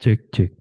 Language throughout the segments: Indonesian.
Cek, cek.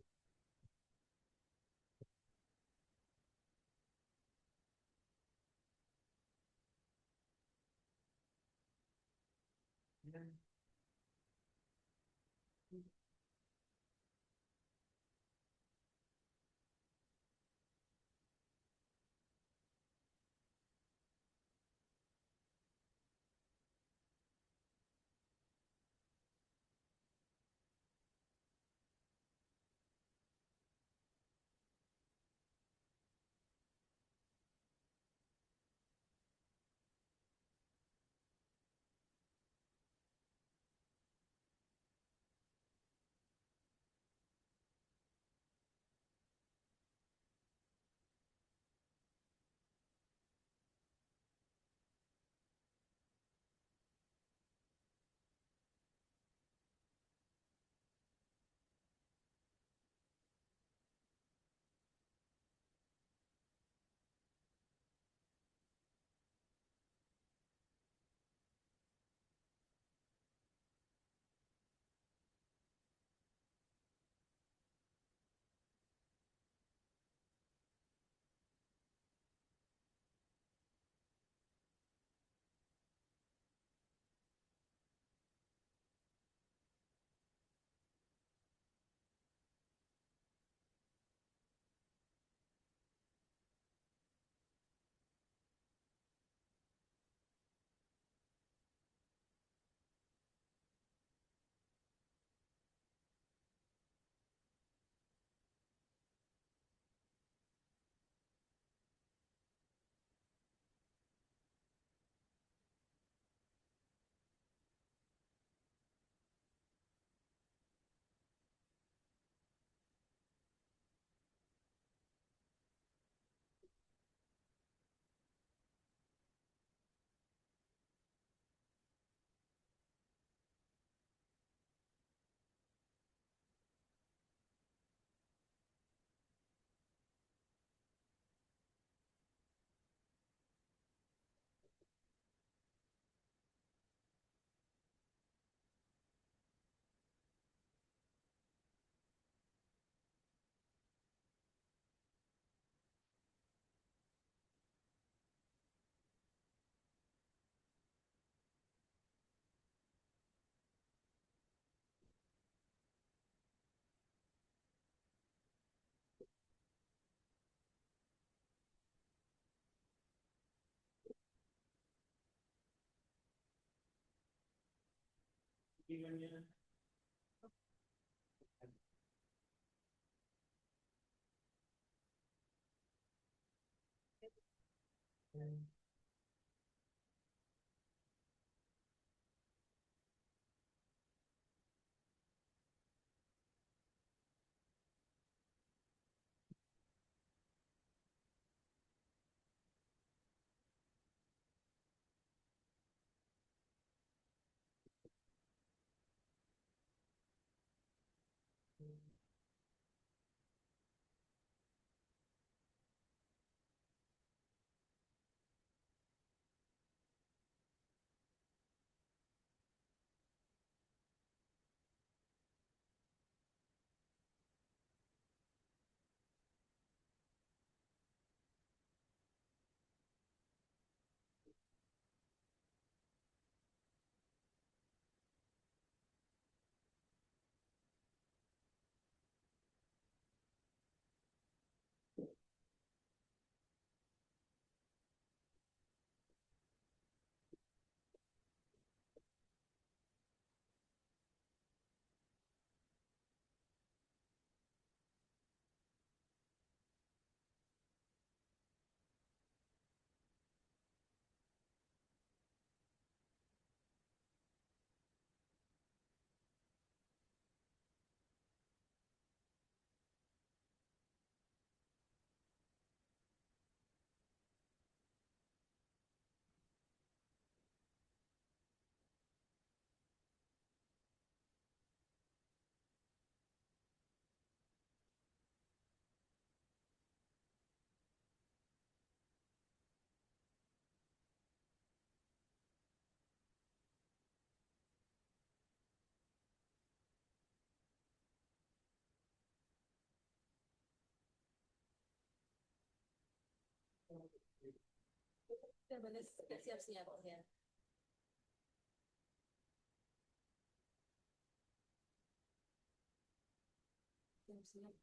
Siap-siap ya. Siap-siap.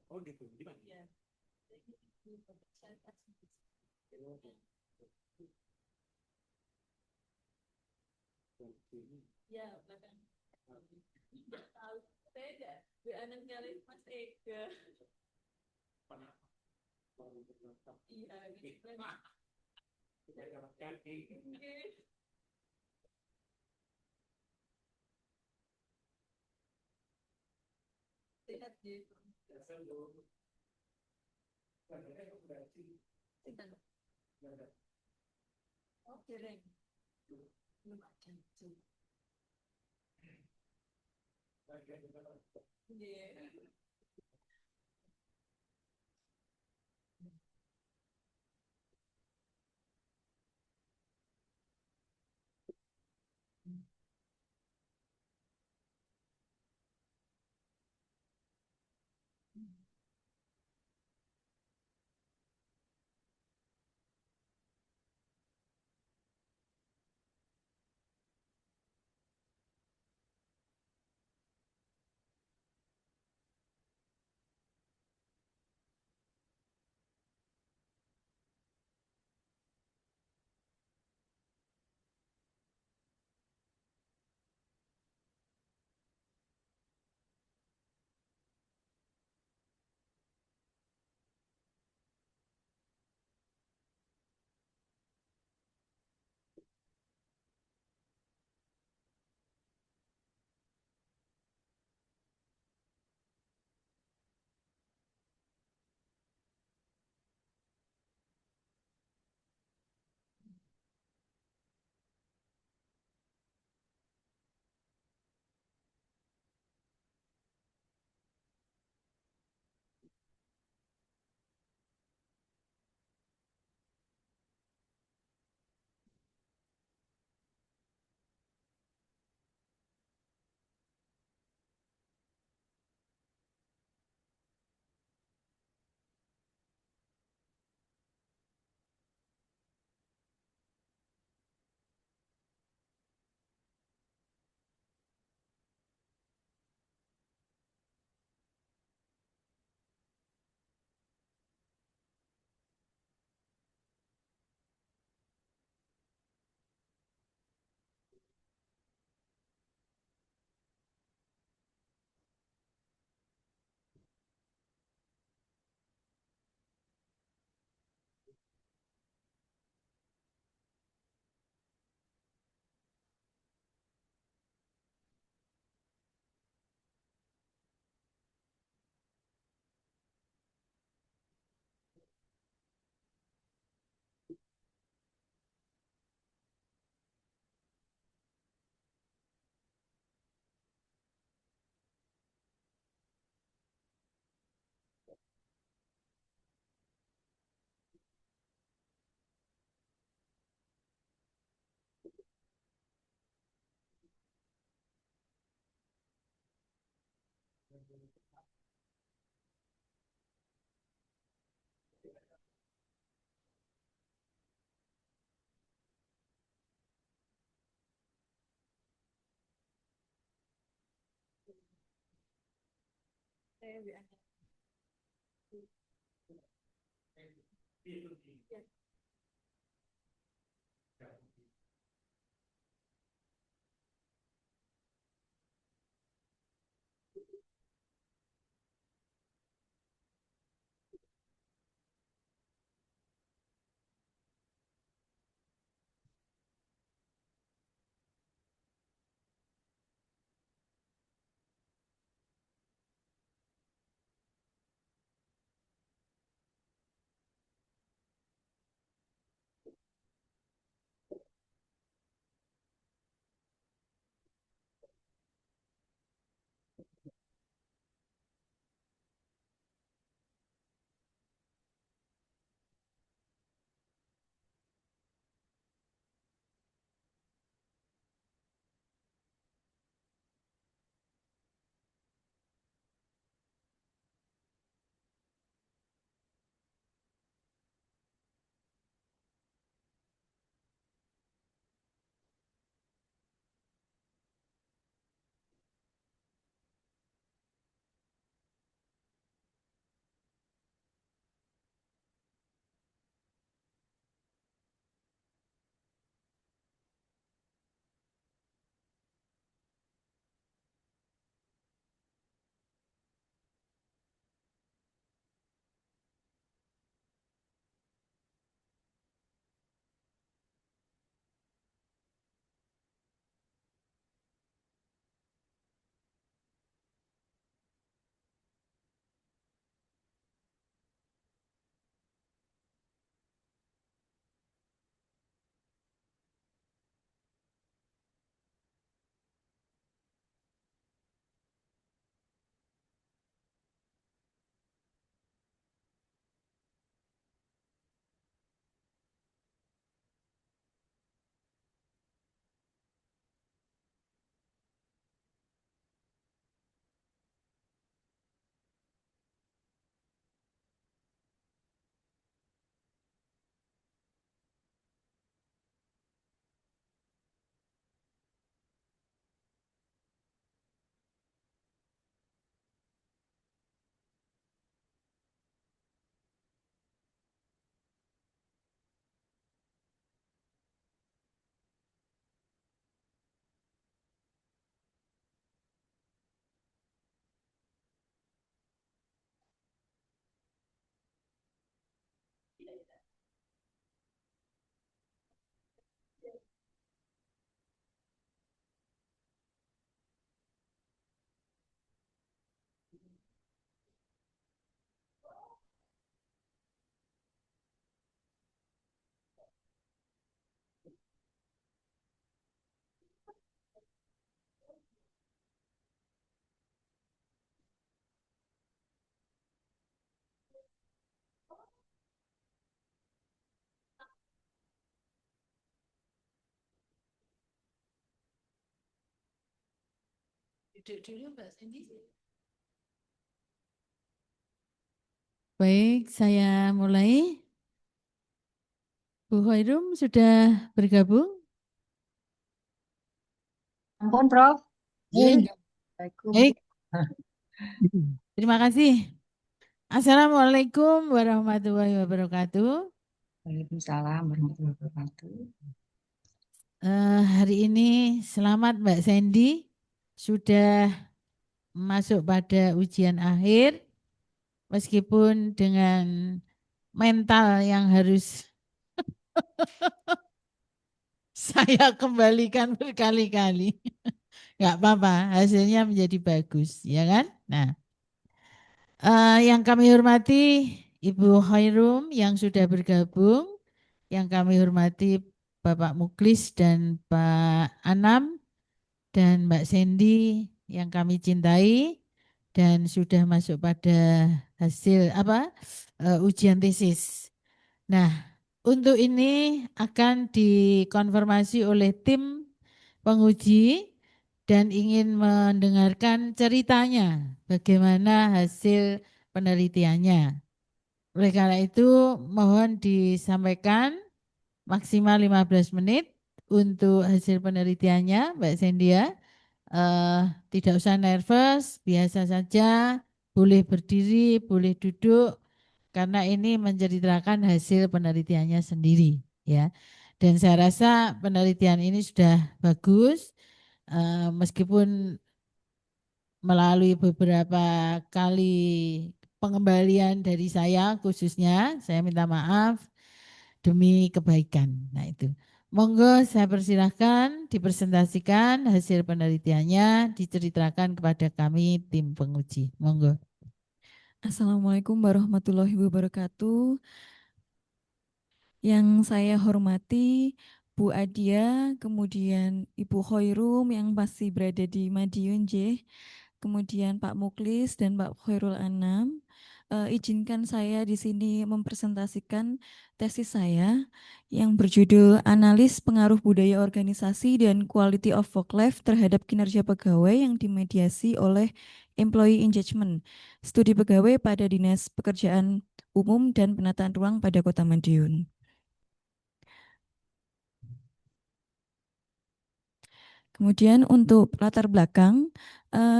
Oh gitu, gimana? Iya. Ya, belakang. Tahu beda. Gue anak nyari Mas Ega. Iya, gitu kan. Oke. Sehat gitu. Sehat. Oke, Reng. Belum aja. Iya. Saya Bu Ana. Ya. Duduk dulu Mbak Sandy. Baik, saya mulai. Bu Hoirum sudah bergabung? Ampun, Prof. Baik, Assalamualaikum. baik. Terima kasih. Assalamualaikum warahmatullahi wabarakatuh. Waalaikumsalam warahmatullahi wabarakatuh. Hari ini selamat Mbak Sandy sudah masuk pada ujian akhir meskipun dengan mental yang harus saya kembalikan berkali-kali. Nggak apa-apa, hasilnya menjadi bagus, ya kan? Nah, yang kami hormati Ibu Khairum yang sudah bergabung, yang kami hormati Bapak Muklis dan Pak Anam dan Mbak Sandy yang kami cintai dan sudah masuk pada hasil ujian tesis. Nah, untuk ini akan dikonfirmasi oleh tim penguji dan ingin mendengarkan ceritanya, bagaimana hasil penelitiannya. Oleh karena itu, mohon disampaikan maksimal 15 menit untuk hasil penelitiannya, Mbak Sendia. Tidak usah nervous, biasa saja, boleh berdiri, boleh duduk, karena ini menceritakan hasil penelitiannya sendiri, ya. Dan saya rasa penelitian ini sudah bagus, meskipun melalui beberapa kali pengembalian dari saya khususnya, saya minta maaf demi kebaikan. Nah itu. Monggo saya persilahkan dipresentasikan hasil penelitiannya, diceritakan kepada kami tim penguji. Monggo. Assalamualaikum warahmatullahi wabarakatuh. Yang saya hormati Bu Adia, kemudian Ibu Khoirum yang masih berada di Madiun J, kemudian Pak Muklis dan Pak Khairul Anam. Izinkan saya di sini mempresentasikan tesis saya yang berjudul Analis Pengaruh Budaya Organisasi dan Quality of Work Life terhadap kinerja pegawai yang dimediasi oleh Employee Engagement, studi pegawai pada Dinas Pekerjaan Umum dan Penataan Ruang pada Kota Madiun. Kemudian untuk latar belakang,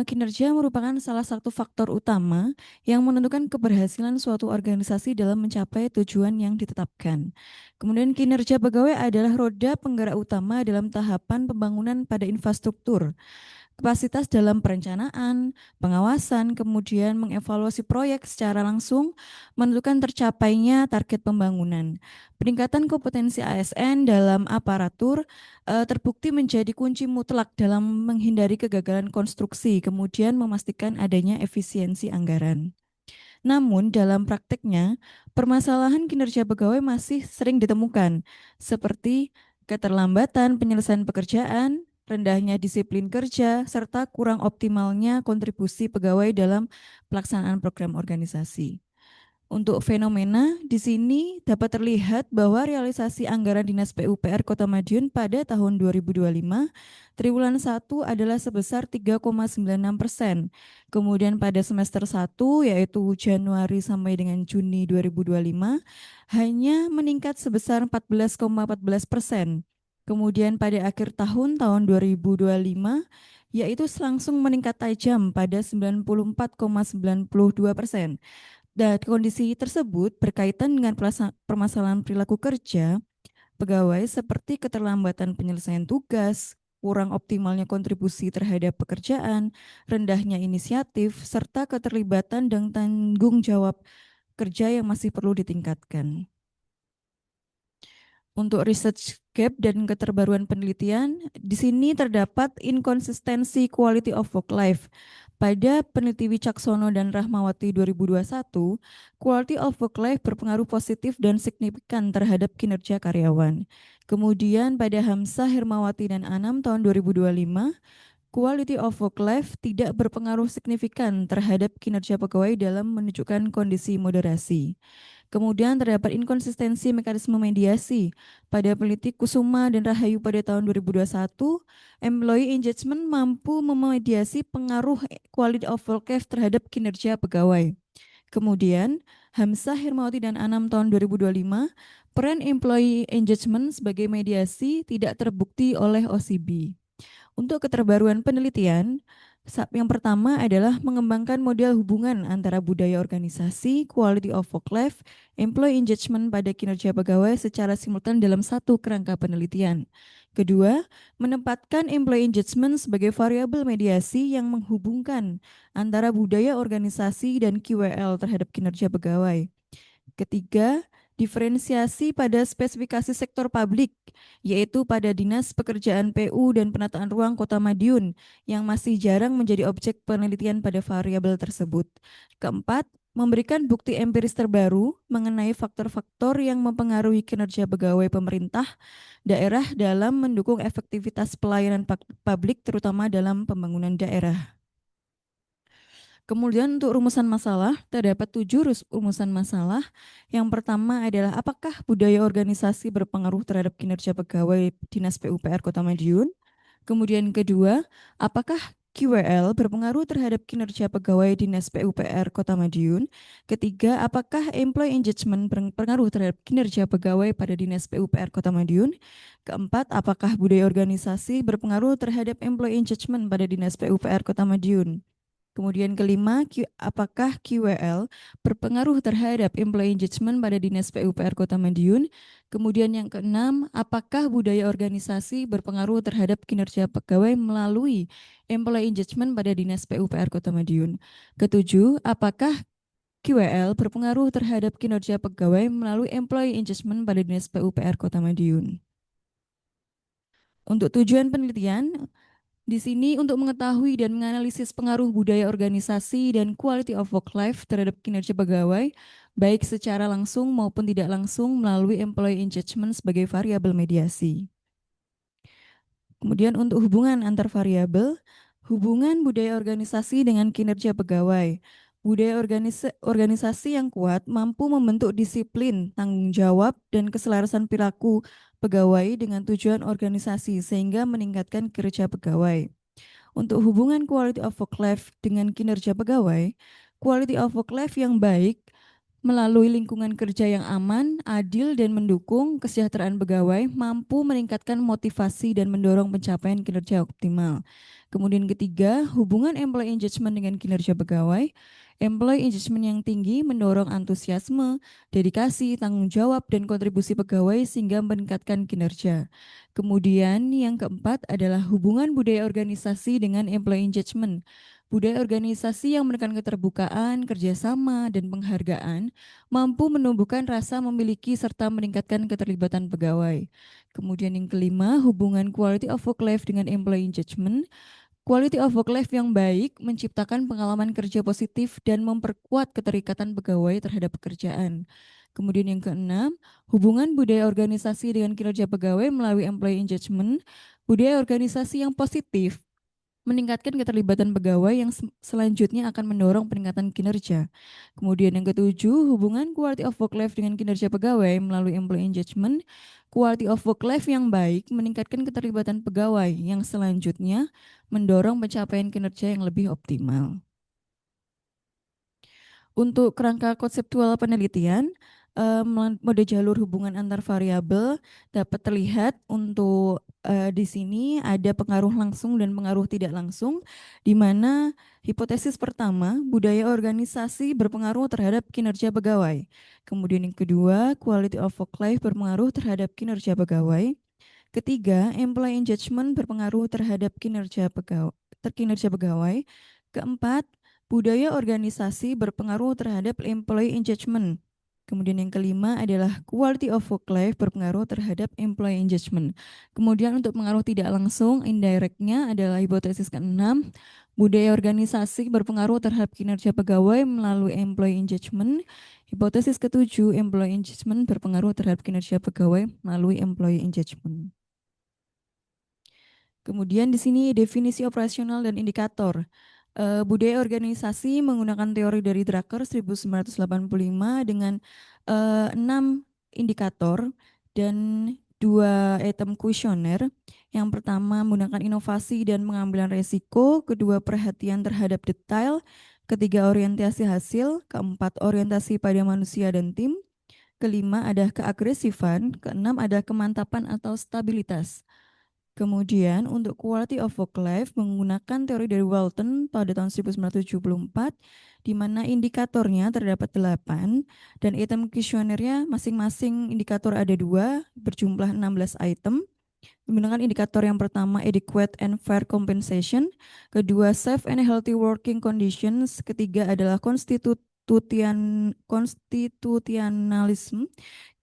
kinerja merupakan salah satu faktor utama yang menentukan keberhasilan suatu organisasi dalam mencapai tujuan yang ditetapkan. Kemudian kinerja pegawai adalah roda penggerak utama dalam tahapan pembangunan pada infrastruktur. Kapasitas dalam perencanaan, pengawasan, kemudian mengevaluasi proyek secara langsung menentukan tercapainya target pembangunan. Peningkatan kompetensi ASN dalam aparatur terbukti menjadi kunci mutlak dalam menghindari kegagalan konstruksi, kemudian memastikan adanya efisiensi anggaran. Namun dalam prakteknya, permasalahan kinerja pegawai masih sering ditemukan, seperti keterlambatan penyelesaian pekerjaan, rendahnya disiplin kerja, serta kurang optimalnya kontribusi pegawai dalam pelaksanaan program organisasi. Untuk fenomena di sini dapat terlihat bahwa realisasi anggaran Dinas PUPR Kota Madiun pada tahun 2025 triwulan 1 adalah sebesar 3,96%. Kemudian pada semester 1 yaitu Januari sampai dengan Juni 2025 hanya meningkat sebesar 14,14%. Kemudian pada akhir tahun 2025 yaitu langsung meningkat tajam pada 94,92%. Dan kondisi tersebut berkaitan dengan permasalahan perilaku kerja pegawai seperti keterlambatan penyelesaian tugas, kurang optimalnya kontribusi terhadap pekerjaan, rendahnya inisiatif, serta keterlibatan dan tanggung jawab kerja yang masih perlu ditingkatkan. Untuk research gap dan keterbaruan penelitian, di sini terdapat inkonsistensi quality of work life. Pada peneliti Wicaksono dan Rahmawati 2021, quality of work life berpengaruh positif dan signifikan terhadap kinerja karyawan. Kemudian pada Hamzah, Hermawati, dan Anam tahun 2025, quality of work life tidak berpengaruh signifikan terhadap kinerja pegawai dalam menunjukkan kondisi moderasi. Kemudian terdapat inkonsistensi mekanisme mediasi. Pada peneliti Kusuma dan Rahayu pada tahun 2021, employee engagement mampu memediasi pengaruh quality of work life terhadap kinerja pegawai. Kemudian Hamzah, Hermawati, dan Anam tahun 2025, peran employee engagement sebagai mediasi tidak terbukti oleh OCB. Untuk keterbaruan penelitian, yang pertama adalah mengembangkan model hubungan antara budaya organisasi, quality of work life, employee engagement pada kinerja pegawai secara simultan dalam satu kerangka penelitian. Kedua, menempatkan employee engagement sebagai variabel mediasi yang menghubungkan antara budaya organisasi dan QWL terhadap kinerja pegawai. Ketiga, diferensiasi pada spesifikasi sektor publik, yaitu pada Dinas Pekerjaan PU dan Penataan Ruang Kota Madiun, yang masih jarang menjadi objek penelitian pada variabel tersebut. Keempat, memberikan bukti empiris terbaru mengenai faktor-faktor yang mempengaruhi kinerja pegawai pemerintah daerah dalam mendukung efektivitas pelayanan publik, terutama dalam pembangunan daerah. Kemudian untuk rumusan masalah, terdapat 7 rumusan masalah. Yang pertama adalah apakah budaya organisasi berpengaruh terhadap kinerja pegawai Dinas PUPR Kota Madiun? Kemudian kedua, apakah QWL berpengaruh terhadap kinerja pegawai Dinas PUPR Kota Madiun? Ketiga, apakah employee engagement berpengaruh terhadap kinerja pegawai pada Dinas PUPR Kota Madiun? Keempat, apakah budaya organisasi berpengaruh terhadap employee engagement pada Dinas PUPR Kota Madiun? Kemudian kelima, apakah QWL berpengaruh terhadap employee engagement pada Dinas PUPR Kota Madiun? Kemudian yang keenam, apakah budaya organisasi berpengaruh terhadap kinerja pegawai melalui employee engagement pada Dinas PUPR Kota Madiun? Ketujuh, apakah QWL berpengaruh terhadap kinerja pegawai melalui employee engagement pada Dinas PUPR Kota Madiun? Untuk tujuan penelitian, di sini untuk mengetahui dan menganalisis pengaruh budaya organisasi dan quality of work life terhadap kinerja pegawai, baik secara langsung maupun tidak langsung melalui employee engagement sebagai variabel mediasi. Kemudian untuk hubungan antar variabel, hubungan budaya organisasi dengan kinerja pegawai. Budaya organisasi yang kuat mampu membentuk disiplin, tanggung jawab, dan keselarasan perilaku pegawai dengan tujuan organisasi sehingga meningkatkan kinerja pegawai. Untuk hubungan quality of work life dengan kinerja pegawai, quality of work life yang baik melalui lingkungan kerja yang aman, adil, dan mendukung kesejahteraan pegawai mampu meningkatkan motivasi dan mendorong pencapaian kinerja optimal. Kemudian ketiga, hubungan employee engagement dengan kinerja pegawai. Employee engagement yang tinggi mendorong antusiasme, dedikasi, tanggung jawab, dan kontribusi pegawai sehingga meningkatkan kinerja. Kemudian yang keempat adalah hubungan budaya organisasi dengan employee engagement. Budaya organisasi yang menekan keterbukaan, kerjasama, dan penghargaan mampu menumbuhkan rasa memiliki serta meningkatkan keterlibatan pegawai. Kemudian yang kelima, hubungan quality of work life dengan employee engagement. Quality of work life yang baik menciptakan pengalaman kerja positif dan memperkuat keterikatan pegawai terhadap pekerjaan. Kemudian yang keenam, hubungan budaya organisasi dengan kinerja pegawai melalui employee engagement. Budaya organisasi yang positif meningkatkan keterlibatan pegawai yang selanjutnya akan mendorong peningkatan kinerja. Kemudian yang ketujuh, hubungan quality of work life dengan kinerja pegawai melalui employee engagement. Quality of work life yang baik meningkatkan keterlibatan pegawai yang selanjutnya mendorong pencapaian kinerja yang lebih optimal. Untuk kerangka konseptual penelitian, mode jalur hubungan antar variabel dapat terlihat untuk di sini ada pengaruh langsung dan pengaruh tidak langsung, di mana hipotesis pertama, budaya organisasi berpengaruh terhadap kinerja pegawai. Kemudian yang kedua, quality of work life berpengaruh terhadap kinerja pegawai. Ketiga, employee engagement berpengaruh terhadap kinerja pegawai. Keempat, budaya organisasi berpengaruh terhadap employee engagement. Kemudian yang kelima adalah quality of work life berpengaruh terhadap employee engagement. Kemudian untuk pengaruh tidak langsung, indirectnya adalah hipotesis keenam, budaya organisasi berpengaruh terhadap kinerja pegawai melalui employee engagement. Hipotesis ketujuh, employee engagement berpengaruh terhadap kinerja pegawai melalui employee engagement. Kemudian di sini definisi operasional dan indikator. Budaya organisasi menggunakan teori dari Drucker 1985 dengan 6 indikator dan 2 item kuesioner. Yang pertama menggunakan inovasi dan pengambilan resiko, kedua perhatian terhadap detail, ketiga orientasi hasil, keempat orientasi pada manusia dan tim, kelima ada keagresifan, keenam ada kemantapan atau stabilitas. Kemudian untuk quality of work life menggunakan teori dari Walton pada tahun 1974, di mana indikatornya terdapat 8 dan item kuesionernya masing-masing indikator ada 2 berjumlah 16 item. Menggunakan indikator yang pertama adequate and fair compensation, kedua safe and healthy working conditions, ketiga adalah constitutionalism,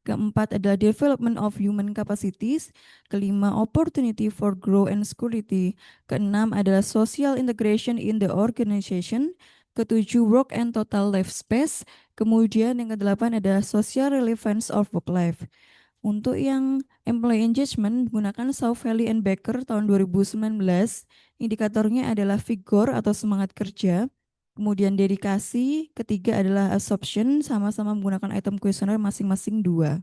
keempat adalah development of human capacities, kelima opportunity for growth and security, keenam adalah social integration in the organization, ketujuh work and total life space, kemudian yang kedelapan adalah social relevance of work life. Untuk yang employee engagement menggunakan Saufeli and Becker tahun 2019, indikatornya adalah vigor atau semangat kerja. Kemudian dedikasi, ketiga adalah absorption, sama-sama menggunakan item kuesioner masing-masing 2.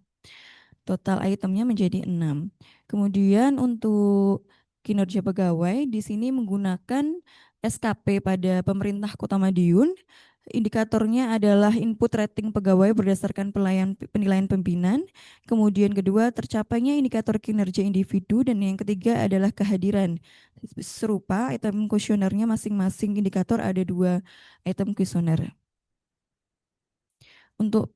Total itemnya menjadi 6. Kemudian untuk kinerja pegawai. Di sini menggunakan SKP pada pemerintah Kota Madiun. Indikatornya adalah input rating pegawai berdasarkan penilaian pimpinan. Kemudian kedua, tercapainya indikator kinerja individu. Dan yang ketiga adalah kehadiran. Serupa, item kuesionernya masing-masing indikator ada 2 item kuesioner. Untuk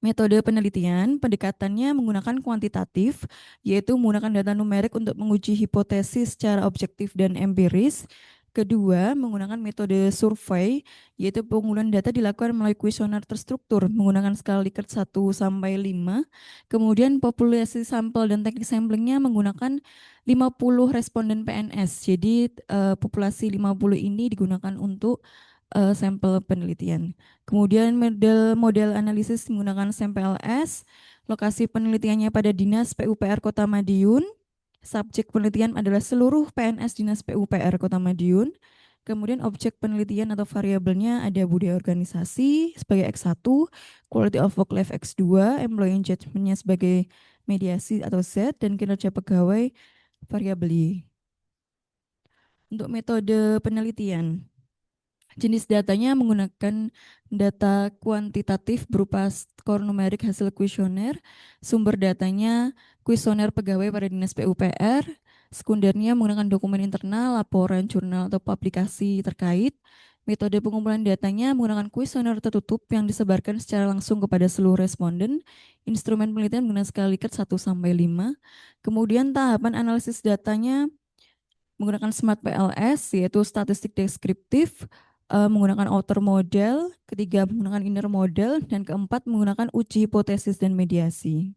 metode penelitian, pendekatannya menggunakan kuantitatif, yaitu menggunakan data numerik untuk menguji hipotesis secara objektif dan empiris. Kedua, menggunakan metode survei, yaitu pengumpulan data dilakukan melalui kuesioner terstruktur menggunakan skala Likert 1-5. Kemudian populasi sampel dan teknik samplingnya menggunakan 50 responden PNS. Jadi populasi 50 ini digunakan untuk sampel penelitian. Kemudian model analisis menggunakan SampleS. Lokasi penelitiannya pada Dinas PUPR Kota Madiun. Subjek penelitian adalah seluruh PNS Dinas PUPR Kota Madiun. Kemudian objek penelitian atau variabelnya ada budaya organisasi sebagai X1, quality of work life X2, employee engagement-nya sebagai mediasi atau Z, dan kinerja pegawai variabel Y. Untuk metode penelitian, jenis datanya menggunakan data kuantitatif berupa skor numerik hasil kuesioner. Sumber datanya kuesioner pegawai pada Dinas PUPR. Sekundernya menggunakan dokumen internal, laporan, jurnal, atau publikasi terkait. Metode pengumpulan datanya menggunakan kuesioner tertutup yang disebarkan secara langsung kepada seluruh responden. Instrumen penelitian menggunakan skala Likert 1-5. Kemudian tahapan analisis datanya menggunakan Smart PLS, yaitu statistik deskriptif, menggunakan outer model, ketiga menggunakan inner model, dan keempat menggunakan uji hipotesis dan mediasi.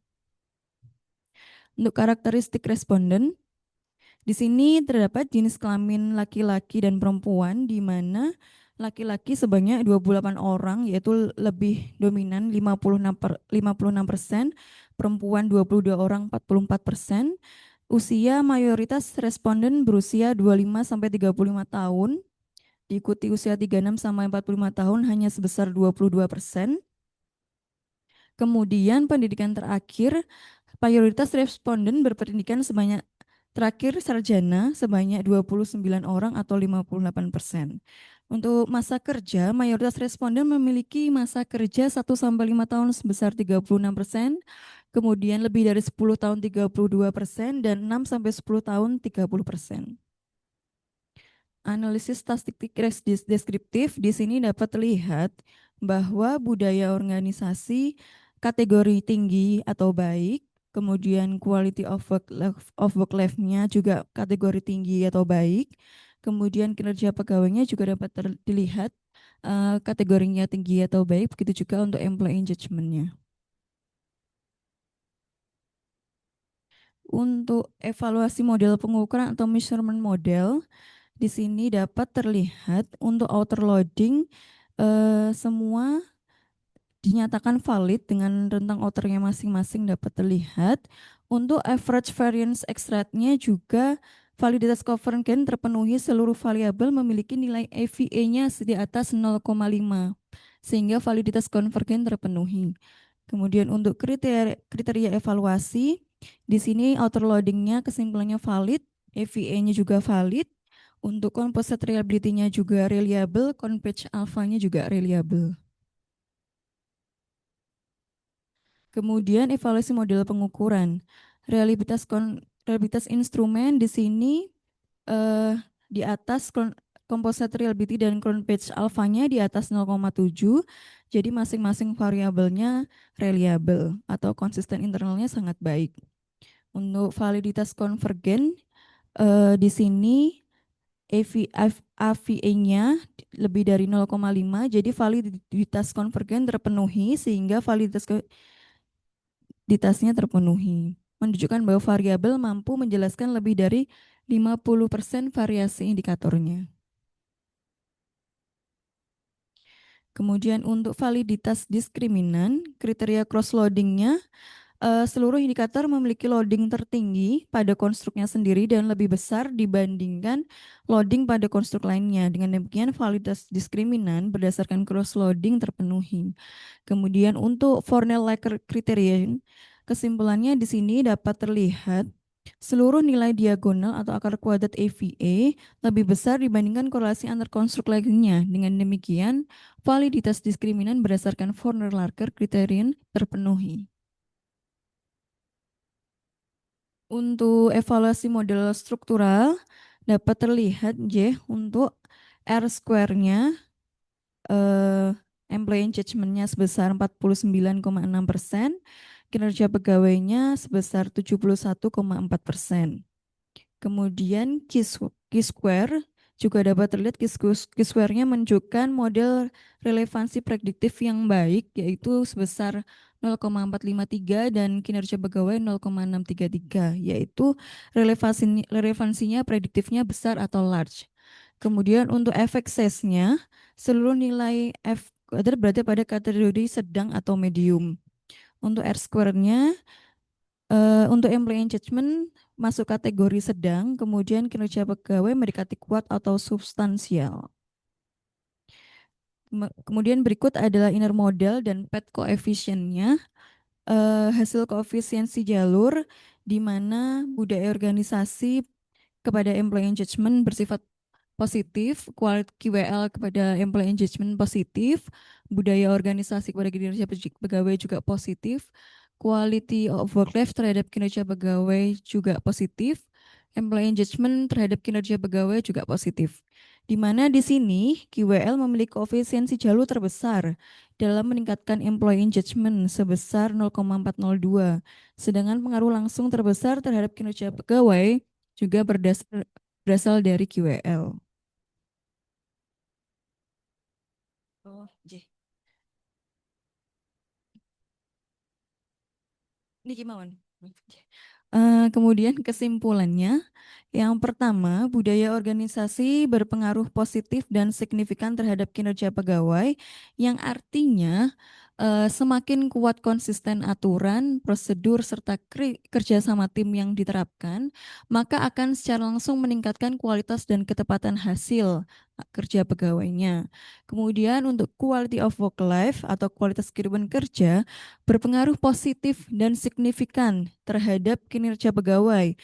Untuk karakteristik responden, di sini terdapat jenis kelamin laki-laki dan perempuan, di mana laki-laki sebanyak 28 orang, yaitu lebih dominan 56%, perempuan 22 orang 44%. Usia mayoritas responden berusia 25-35 tahun, diikuti usia 36-45 tahun hanya sebesar 22%. Kemudian pendidikan terakhir, mayoritas responden berpendidikan sebanyak terakhir sarjana sebanyak 29 orang atau 58%. Untuk masa kerja, mayoritas responden memiliki masa kerja 1-5 tahun sebesar 36%, kemudian lebih dari 10 tahun 32%, dan 6-10 tahun 30%. Analisis statistik deskriptif di sini dapat terlihat bahwa budaya organisasi kategori tinggi atau baik, kemudian quality of work life-nya juga kategori tinggi atau baik, kemudian kinerja pegawainya juga dapat dilihat kategorinya tinggi atau baik, begitu juga untuk employee engagement-nya. Untuk evaluasi model pengukuran atau measurement model, di sini dapat terlihat untuk outer loading semua dinyatakan valid dengan rentang outernya masing-masing dapat terlihat. Untuk average variance extract-nya juga validitas convergen terpenuhi, seluruh variabel memiliki nilai EVA-nya di atas 0,5 sehingga validitas konvergen terpenuhi. Kemudian untuk kriteria evaluasi, di sini outer loading-nya kesimpulannya valid, EVA-nya juga valid. Untuk composite reliability-nya juga reliable, conpatch alpha-nya juga reliable. Kemudian evaluasi model pengukuran. Reliabilitas instrumen di sini di atas composite reliability dan conpatch alpha-nya di atas 0,7. Jadi masing-masing variabelnya reliable atau konsisten internalnya sangat baik. Untuk validitas konvergen di sini AVA-nya lebih dari 0,5, jadi validitas konvergen terpenuhi sehingga validitasnya terpenuhi. Menunjukkan bahwa variabel mampu menjelaskan lebih dari 50% variasi indikatornya. Kemudian untuk validitas diskriminan, kriteria cross-loading-nya, seluruh indikator memiliki loading tertinggi pada konstruknya sendiri dan lebih besar dibandingkan loading pada konstruk lainnya. Dengan demikian validitas diskriminan berdasarkan cross-loading terpenuhi. Kemudian untuk Fornell-Likert criterion, kesimpulannya di sini dapat terlihat Seluruh nilai diagonal atau akar kuadrat EVA lebih besar dibandingkan korelasi antar konstruk lainnya. Dengan demikian, validitas diskriminan berdasarkan Forner-Larker kriterion terpenuhi. Untuk evaluasi model struktural dapat terlihat J untuk R square-nya employee engagement-nya sebesar 49,6%, kinerja pegawainya sebesar 71,4%. Kemudian Q-square juga dapat terlihat Q-square-nya menunjukkan model relevansi prediktif yang baik, yaitu sebesar 0,453 dan kinerja pegawai 0,633, yaitu relevansinya prediktifnya besar atau large. Kemudian untuk efek size-nya, seluruh nilai F kuadrat berada pada kategori sedang atau medium. Untuk R square-nya, untuk employee engagement masuk kategori sedang, kemudian kinerja pegawai mendekati kuat atau substansial. Kemudian berikut adalah inner model dan PET koefisiennya. Hasil koefisiensi jalur di mana budaya organisasi kepada employee engagement bersifat positif, QWL kepada employee engagement positif, budaya organisasi kepada kinerja pegawai juga positif, quality of work life terhadap kinerja pegawai juga positif, employee engagement terhadap kinerja pegawai juga positif. Di mana di sini QWL memiliki koefisiensi jalur terbesar dalam meningkatkan employee engagement sebesar 0,402, sedangkan pengaruh langsung terbesar terhadap kinerja pegawai juga berasal dari QWL. Oh, J. Ini gimana? Kemudian kesimpulannya, yang pertama, budaya organisasi berpengaruh positif dan signifikan terhadap kinerja pegawai, yang artinya semakin kuat konsisten aturan, prosedur, serta kerjasama tim yang diterapkan, maka akan secara langsung meningkatkan kualitas dan ketepatan hasil kerja pegawainya. Kemudian untuk quality of work life atau kualitas kehidupan kerja berpengaruh positif dan signifikan terhadap kinerja pegawai,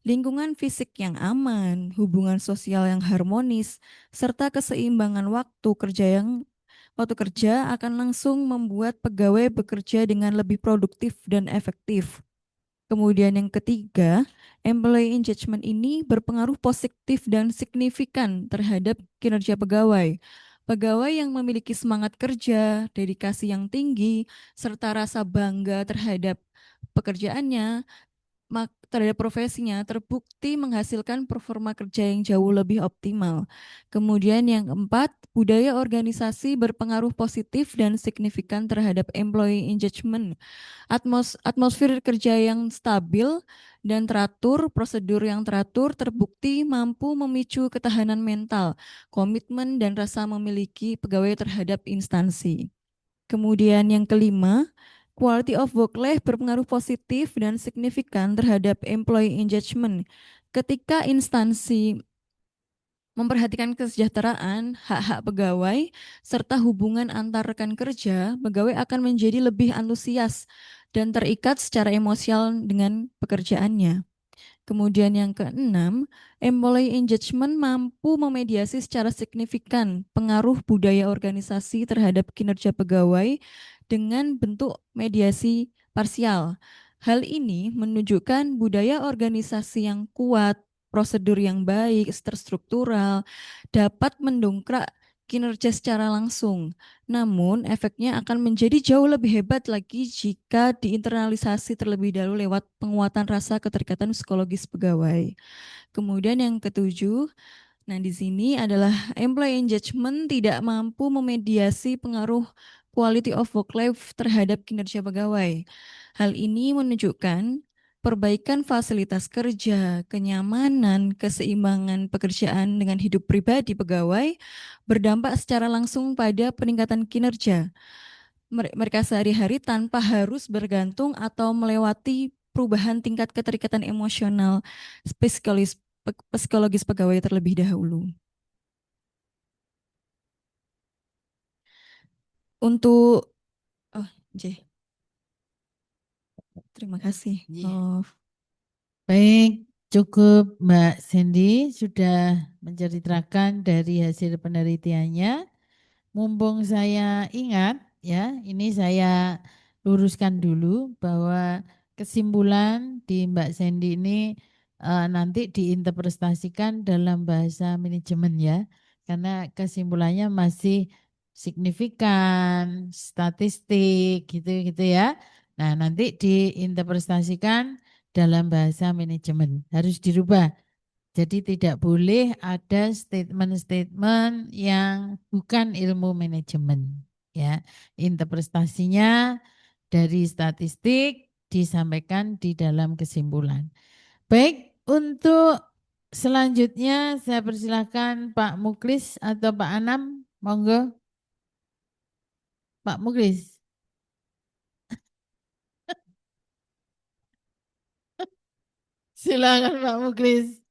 lingkungan fisik yang aman, hubungan sosial yang harmonis, serta keseimbangan waktu kerja akan langsung membuat pegawai bekerja dengan lebih produktif dan efektif. Kemudian yang ketiga, employee engagement ini berpengaruh positif dan signifikan terhadap kinerja pegawai. Pegawai yang memiliki semangat kerja, dedikasi yang tinggi, serta rasa bangga terhadap pekerjaannya, terhadap profesinya terbukti menghasilkan performa kerja yang jauh lebih optimal. Kemudian yang keempat, budaya organisasi berpengaruh positif dan signifikan terhadap employee engagement. Atmosfer kerja yang stabil dan teratur, prosedur yang teratur terbukti mampu memicu ketahanan mental, komitmen dan rasa memiliki pegawai terhadap instansi. Kemudian yang kelima, quality of work life berpengaruh positif dan signifikan terhadap employee engagement. Ketika instansi memperhatikan kesejahteraan, hak-hak pegawai, serta hubungan antar rekan kerja, pegawai akan menjadi lebih antusias dan terikat secara emosional dengan pekerjaannya. Kemudian yang keenam, employee engagement mampu memediasi secara signifikan pengaruh budaya organisasi terhadap kinerja pegawai dengan bentuk mediasi parsial. Hal ini menunjukkan budaya organisasi yang kuat, prosedur yang baik, terstruktural, dapat mendongkrak kinerja secara langsung. Namun, efeknya akan menjadi jauh lebih hebat lagi jika diinternalisasi terlebih dahulu lewat penguatan rasa keterikatan psikologis pegawai. Kemudian yang ketujuh, nah di sini adalah employee engagement tidak mampu memediasi pengaruh quality of work life terhadap kinerja pegawai. Hal ini menunjukkan perbaikan fasilitas kerja, kenyamanan, keseimbangan pekerjaan dengan hidup pribadi pegawai berdampak secara langsung pada peningkatan kinerja mereka sehari-hari tanpa harus bergantung atau melewati perubahan tingkat keterikatan emosional psikologis pegawai terlebih dahulu. Untuk oh J. Terima kasih. Iya. Love. Baik, cukup Mbak Cindy sudah menceritakan dari hasil penelitiannya. Mumpung saya ingat ya, ini saya luruskan dulu bahwa kesimpulan di Mbak Sandy ini nanti diinterpretasikan dalam bahasa manajemen ya, karena kesimpulannya masih signifikan, statistik gitu-gitu ya. Nah, nanti diinterpretasikan dalam bahasa manajemen, harus dirubah. Jadi tidak boleh ada statement-statement yang bukan ilmu manajemen. Ya, interpretasinya dari statistik disampaikan di dalam kesimpulan. Baik, untuk selanjutnya saya persilakan Pak Muklis atau Pak Anam, monggo. Pak Muklis. Silakan Pak Muklis.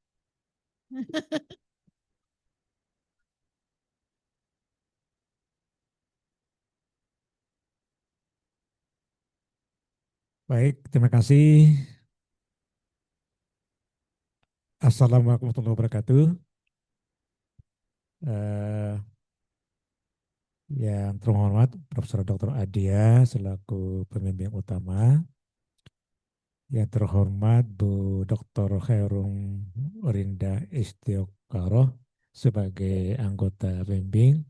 Baik, terima kasih. Assalamualaikum warahmatullahi wabarakatuh. Eh, yang terhormat Profesor Dr. Adia selaku pembimbing utama, yang terhormat Bu Dr. Khairung Rinda Istiqoroh sebagai anggota pembimbing,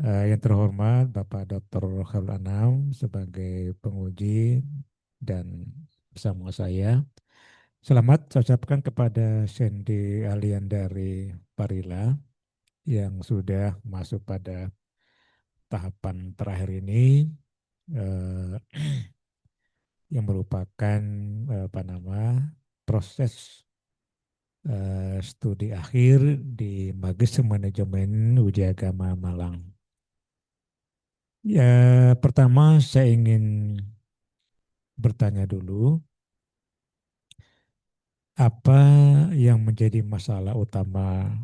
yang terhormat Bapak Dr. Khairul Anam sebagai penguji dan bersama saya. Selamat saya ucapkan kepada Sandy Aliandari Parila yang sudah masuk pada tahapan terakhir ini, eh, yang merupakan proses studi akhir di Magister Manajemen Widyagama Malang. Ya, pertama saya ingin bertanya dulu, apa yang menjadi masalah utama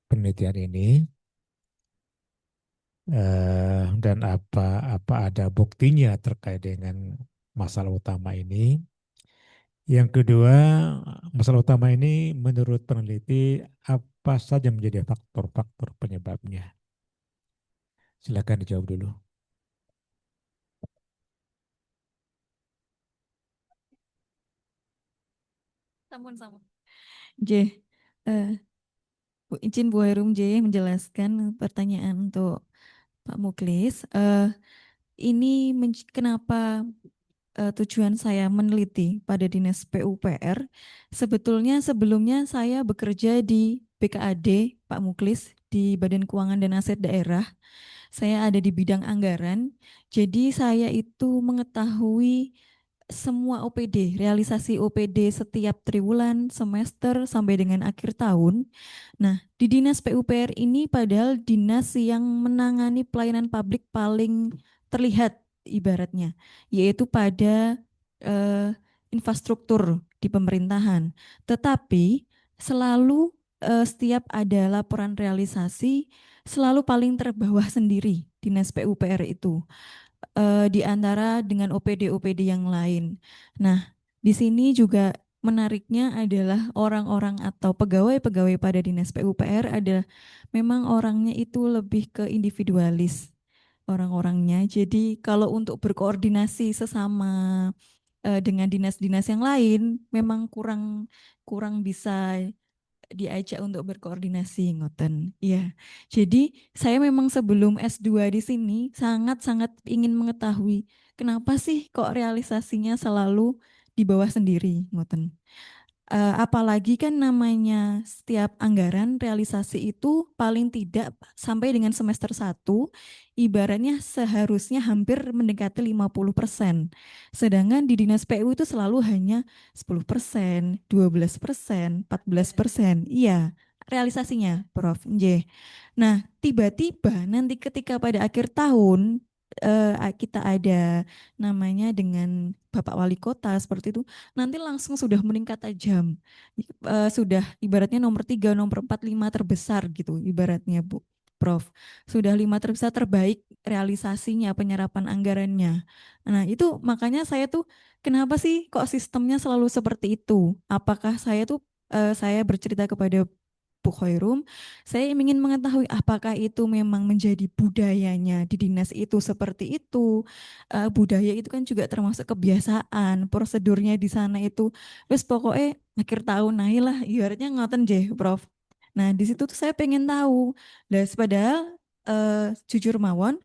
penelitian ini, dan apa ada buktinya terkait dengan masalah utama ini. Yang kedua, masalah utama ini menurut peneliti apa saja menjadi faktor-faktor penyebabnya? Silakan dijawab dulu. Sampun. J, izin Bu Herum J menjelaskan pertanyaan untuk Pak Muklis. Ini kenapa tujuan saya meneliti pada Dinas PUPR? Sebetulnya sebelumnya saya bekerja di BKAD, Pak Muklis, di Badan Keuangan dan Aset Daerah. Saya ada di bidang anggaran, jadi saya itu mengetahui semua OPD, realisasi OPD setiap triwulan, semester, sampai dengan akhir tahun. Nah, di Dinas PUPR ini padahal dinas yang menangani pelayanan publik paling terlihat ibaratnya, yaitu pada eh, infrastruktur di pemerintahan. Tetapi selalu setiap ada laporan realisasi, selalu paling terbawah sendiri Dinas PUPR itu di antara dengan OPD-OPD yang lain. Nah, di sini juga menariknya adalah orang-orang atau pegawai-pegawai pada Dinas PUPR ada memang orangnya itu lebih ke individualis orang-orangnya. Jadi kalau untuk berkoordinasi sesama dengan dinas-dinas yang lain memang kurang kurang bisa diajak untuk berkoordinasi ngoten. Iya. Jadi saya memang sebelum S2 di sini sangat-sangat ingin mengetahui kenapa sih kok realisasinya selalu di bawah sendiri ngoten. Apalagi kan namanya setiap anggaran realisasi itu paling tidak sampai dengan semester 1 ibaratnya seharusnya hampir mendekati 50%. Sedangkan di Dinas PU itu selalu hanya 10%, 12%, 14%. Iya, realisasinya Prof. J. Nah, tiba-tiba nanti ketika pada akhir tahun kita ada namanya dengan Bapak Wali Kota seperti itu, nanti langsung sudah meningkat tajam. Sudah ibaratnya nomor 3, nomor 4, 5 terbesar gitu ibaratnya Bu. Prof. Sudah 5 terbesar terbaik realisasinya, penyerapan anggarannya. Nah, itu makanya saya tuh kenapa sih kok sistemnya selalu seperti itu? Apakah saya bercerita kepada Bu Khairum, saya ingin mengetahui apakah itu memang menjadi budayanya di dinas itu seperti itu. Budaya itu kan juga termasuk kebiasaan, prosedurnya di sana itu wis pokoknya akhir tahun nah lah ibaratnya ngoten je, Prof. Nah, di situ tuh saya pengen tahu. Lah padahal jujur mawon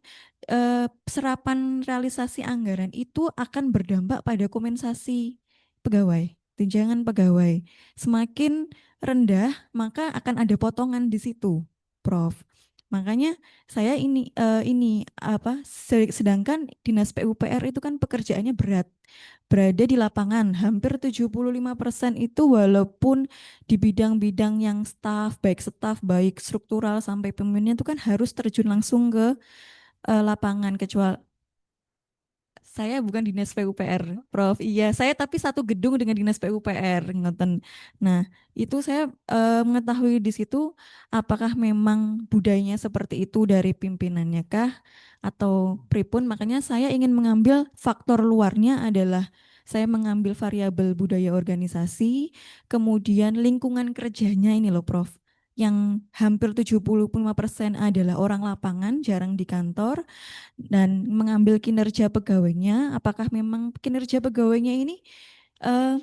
serapan realisasi anggaran itu akan berdampak pada kompensasi pegawai, tunjangan pegawai. Semakin rendah, maka akan ada potongan di situ, Prof. Makanya saya ini apa sedangkan Dinas PUPR itu kan pekerjaannya berat. Berada di lapangan hampir 75% itu walaupun di bidang-bidang yang staff baik struktural sampai pemimpinnya itu kan harus terjun langsung ke lapangan kecuali saya bukan dinas PUPR, Prof. Iya, saya tapi satu gedung dengan dinas PUPR, ngoten. Nah, itu saya mengetahui di situ apakah memang budayanya seperti itu dari pimpinannya kah atau pripun. Makanya saya ingin mengambil faktor luarnya adalah saya mengambil variabel budaya organisasi, kemudian lingkungan kerjanya ini loh, Prof. Yang hampir 75% adalah orang lapangan, jarang di kantor dan mengambil kinerja pegawainya, apakah memang kinerja pegawainya ini eh,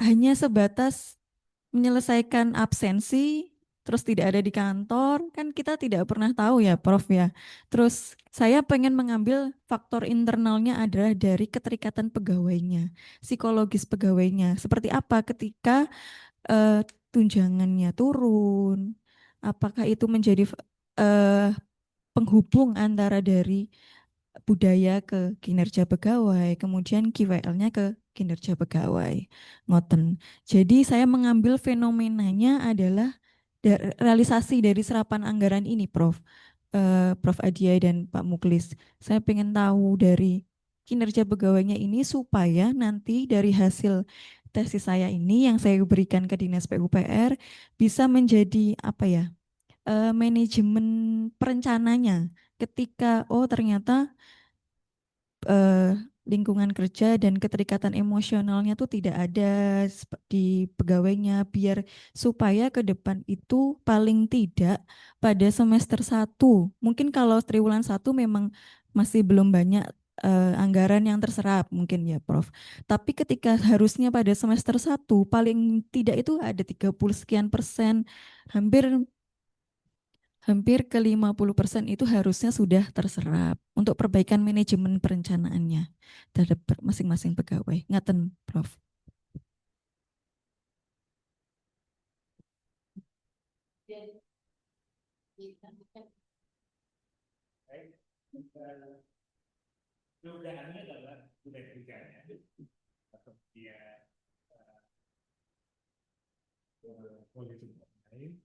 hanya sebatas menyelesaikan absensi, terus tidak ada di kantor, kan kita tidak pernah tahu ya, Prof ya. Terus saya pengen mengambil faktor internalnya adalah dari keterikatan pegawainya, psikologis pegawainya, seperti apa ketika tunjangannya turun, apakah itu menjadi eh, penghubung antara dari budaya ke kinerja pegawai, kemudian KWL-nya ke kinerja pegawai. Ngoten. Jadi saya mengambil fenomenanya adalah realisasi dari serapan anggaran ini, Prof. Prof. Adia dan Pak Muklis. Saya pengen tahu dari kinerja pegawainya ini supaya nanti dari hasil tesis saya ini yang saya berikan ke Dinas PUPR bisa menjadi apa ya? Manajemen perencananya ketika ternyata eh, lingkungan kerja dan keterikatan emosionalnya tuh tidak ada di pegawainya biar supaya ke depan itu paling tidak pada semester 1 mungkin kalau triwulan 1 memang masih belum banyak anggaran yang terserap mungkin ya Prof. Tapi ketika harusnya pada semester 1 paling tidak itu ada 30 sekian persen hampir hampir ke 50% itu harusnya sudah terserap untuk perbaikan manajemen perencanaannya terhadap masing-masing pegawai. Ngaten, Prof. Dugaannya adalah budaya kerjanya atau dia politik lain.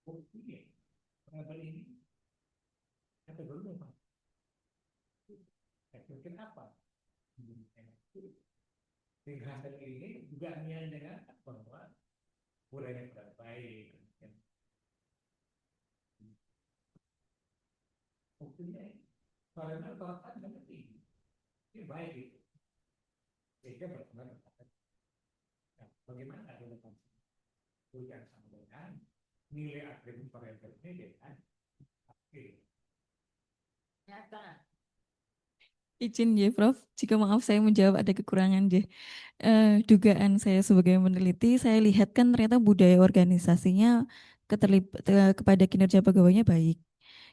Buktinya, pengabar ini kata dulu Pak. Kenapa? Dengan hasil ini juga dengan bahwa budaya yang baik. Buktinya karena bahkan yang penting ini baik itu sehingga berkembang. Nah, bagaimana relevansi tujuan sama dengan nilai akhir variabelnya dengan akhir. Izin ya Prof, jika maaf saya menjawab ada kekurangan ya. Dugaan saya sebagai peneliti, saya lihat kan ternyata budaya organisasinya kepada kinerja pegawainya baik.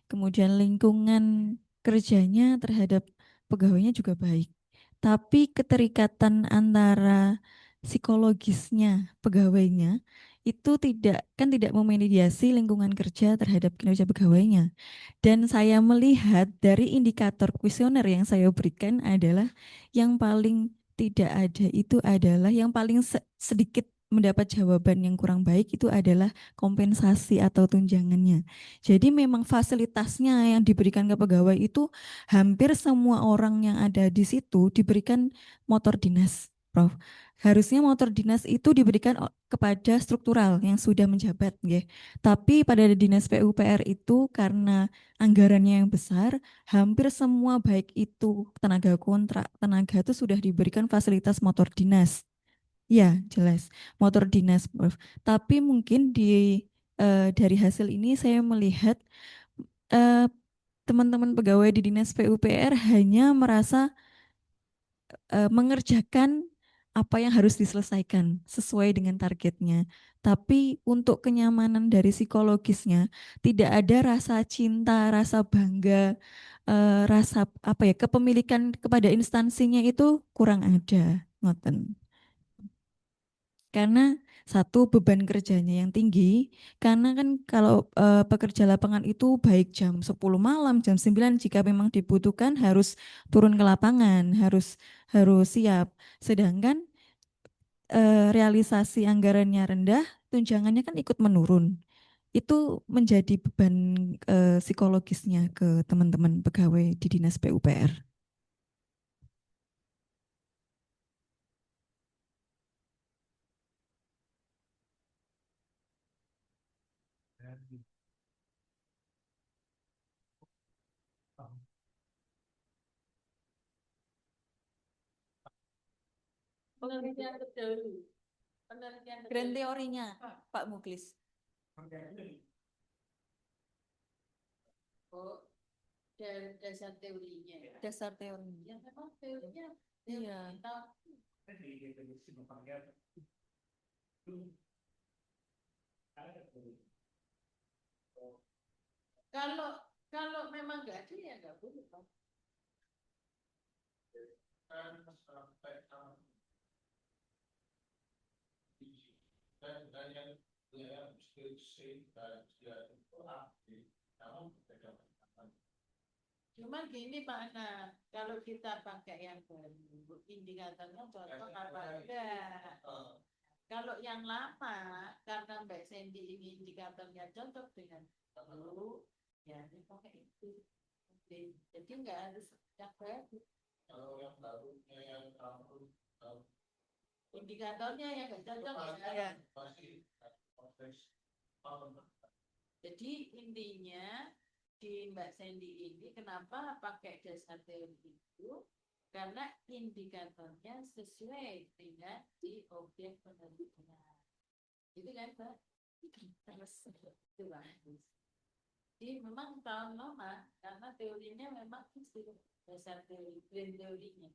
Kemudian lingkungan kerjanya terhadap pegawainya juga baik. Tapi keterikatan antara psikologisnya pegawainya itu tidak memediasi lingkungan kerja terhadap kinerja pegawainya. Dan saya melihat dari indikator kuesioner yang saya berikan adalah yang paling tidak ada itu adalah yang paling sedikit mendapat jawaban yang kurang baik itu adalah kompensasi atau tunjangannya. Jadi memang fasilitasnya yang diberikan ke pegawai itu hampir semua orang yang ada di situ diberikan motor dinas, Prof. Harusnya motor dinas itu diberikan kepada struktural yang sudah menjabat, nggih. Tapi pada dinas PUPR itu karena anggarannya yang besar, hampir semua baik itu tenaga kontrak, tenaga itu sudah diberikan fasilitas motor dinas. Ya, jelas motor dinas, Prof. Tapi mungkin dari hasil ini saya melihat eh, teman-teman pegawai di dinas PUPR hanya merasa mengerjakan apa yang harus diselesaikan sesuai dengan targetnya. Tapi untuk kenyamanan dari psikologisnya tidak ada rasa cinta, rasa bangga, rasa apa ya, kepemilikan kepada instansinya itu kurang ada, ngoten. Karena satu beban kerjanya yang tinggi, karena kan kalau pekerja lapangan itu baik jam 10 malam, jam 9 jika memang dibutuhkan harus turun ke lapangan, harus siap. Sedangkan realisasi anggarannya rendah, tunjangannya kan ikut menurun. Itu menjadi beban psikologisnya ke teman-teman pegawai di Dinas PUPR. Penelitian terdahulu. Penelitian Grand terdahulu. teorinya, Pak Muklis. Oh, dasar teorinya. Dasar teorinya. Ya memang teorinya. Iya. Kalau memang nggak ada ya nggak boleh, Pak. Cuman gini Pak Ana, kalau kita pakai yang baru, indikatornya cocok apa enggak? Kalau yang lama, karena Mbak Sandy ini indikatornya cocok dengan baru, ya dipakai itu. Oke. Jadi enggak harus yang baru. Kalau yang baru, indikatornya yang enggak cocok ya. Jadi intinya di Mbak Sandy ini kenapa pakai dasar teori itu? Karena indikatornya sesuai dengan di objek penelitian. Itu kan Mbak? Terus itu bagus. Jadi memang tahun lama karena teorinya memang itu dasar teori, grand teorinya.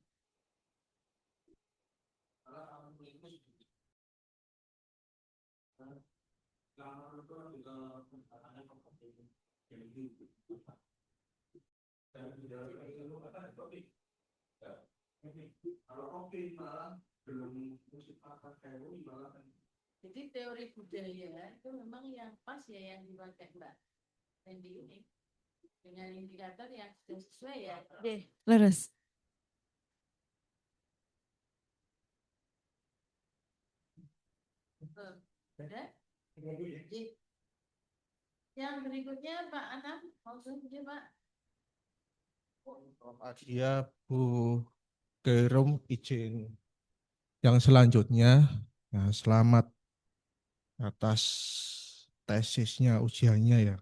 Jadi teori budaya itu memang yang pas ya yang dipakai Mbak Sandy ini dengan indikator yang sudah sesuai ya. Leres. Udah? Jadi, yang berikutnya Pak Anam, maksudnya Pak. Adia, Bu Kerum izin yang selanjutnya. Nah, selamat atas tesisnya, ujiannya ya.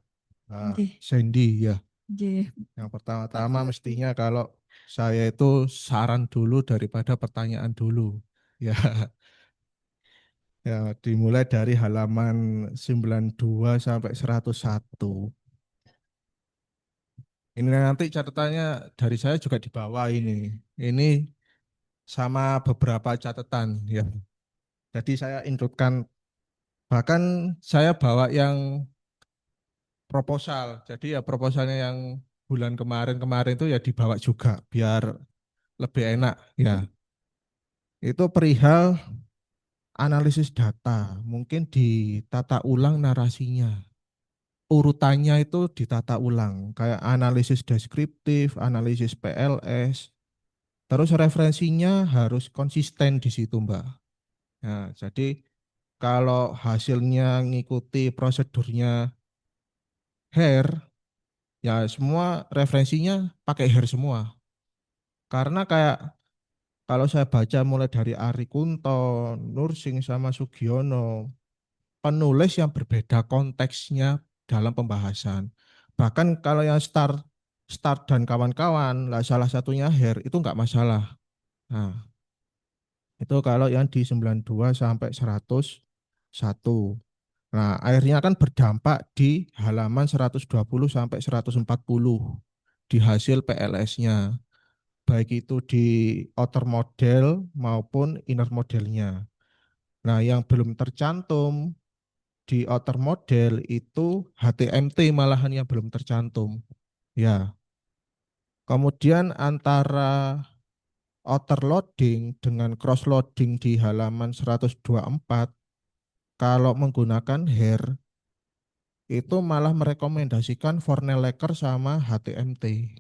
Nah, Oke. Sandy ya. Oke. Yang pertama-tama mestinya kalau saya itu saran dulu daripada pertanyaan dulu. Ya. Ya, dimulai dari halaman 92 sampai 101. Ini nanti catatannya dari saya juga di bawah ini. Ini sama beberapa catatan ya. Jadi saya inputkan, bahkan saya bawa yang proposal. Jadi ya proposalnya yang bulan kemarin itu ya dibawa juga biar lebih enak ya. Itu perihal analisis data, mungkin ditata ulang narasinya. Urutannya itu ditata ulang, kayak analisis deskriptif, analisis PLS, terus referensinya harus konsisten di situ, Mbak. Nah, jadi kalau hasilnya ngikuti prosedurnya HARE, ya semua referensinya pakai HARE semua. Karena kayak Kalau saya baca mulai dari Ari Kunto, Nursing sama Sugiono, penulis yang berbeda konteksnya dalam pembahasan. Bahkan kalau yang Start dan kawan-kawan, lah salah satunya Her itu nggak masalah. Nah, itu kalau yang di 92 sampai 101. Nah, akhirnya kan berdampak di halaman 120 sampai 140 di hasil PLS-nya, baik itu di outer model maupun inner modelnya. Nah, yang belum tercantum di outer model itu HTMT malahan yang belum tercantum. Ya, kemudian antara outer loading dengan cross loading di halaman 124 kalau menggunakan HAIR itu malah merekomendasikan Fornelecker sama HTMT.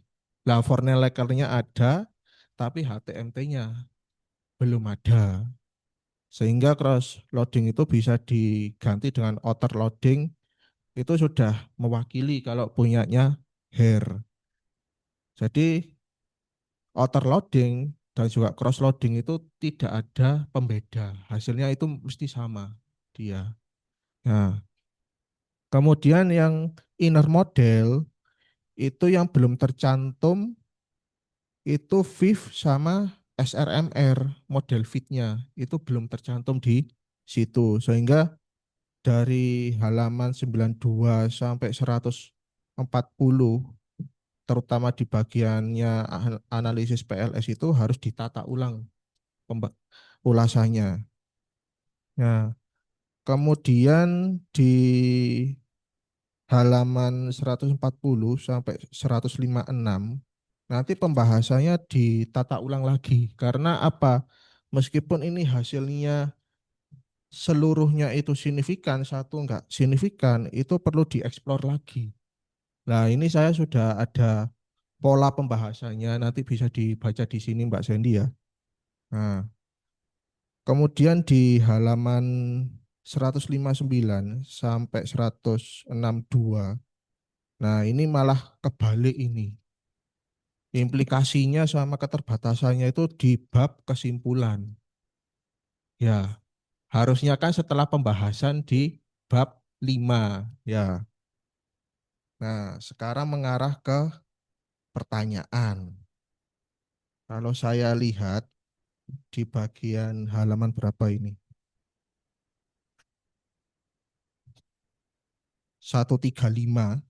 Lah Forneleckernya ada, tapi HTMT-nya belum ada. Sehingga cross loading itu bisa diganti dengan outer loading, itu sudah mewakili kalau punyanya HAIR. Jadi outer loading dan juga cross loading itu tidak ada pembeda. Hasilnya itu mesti sama dia. Nah, kemudian yang inner model itu yang belum tercantum itu VIF sama SRMR model fitnya itu belum tercantum di situ. Sehingga dari halaman 92 sampai 140 terutama di bagiannya analisis PLS itu harus ditata ulang ulasannya. Nah, kemudian di halaman 140 sampai 156 nanti pembahasannya ditata ulang lagi. Karena apa? Meskipun ini hasilnya seluruhnya itu signifikan, satu enggak signifikan, itu perlu dieksplor lagi. Nah, ini saya sudah ada pola pembahasannya, nanti bisa dibaca di sini Mbak Sandy ya. Nah, kemudian di halaman 159 sampai 162, nah ini malah kebalik ini. Implikasinya sama keterbatasannya itu di bab kesimpulan. Ya, harusnya kan setelah pembahasan di bab 5. Ya. Nah, sekarang mengarah ke pertanyaan. Kalau saya lihat di bagian halaman berapa ini? 135.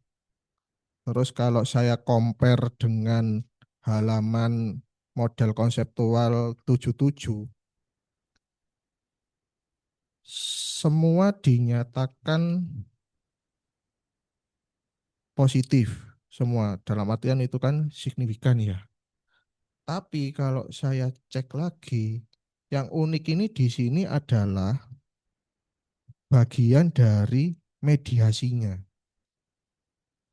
Terus kalau saya compare dengan halaman model konseptual 77, semua dinyatakan positif. Semua dalam artian itu kan signifikan ya. Tapi kalau saya cek lagi, yang unik ini di sini adalah bagian dari mediasinya.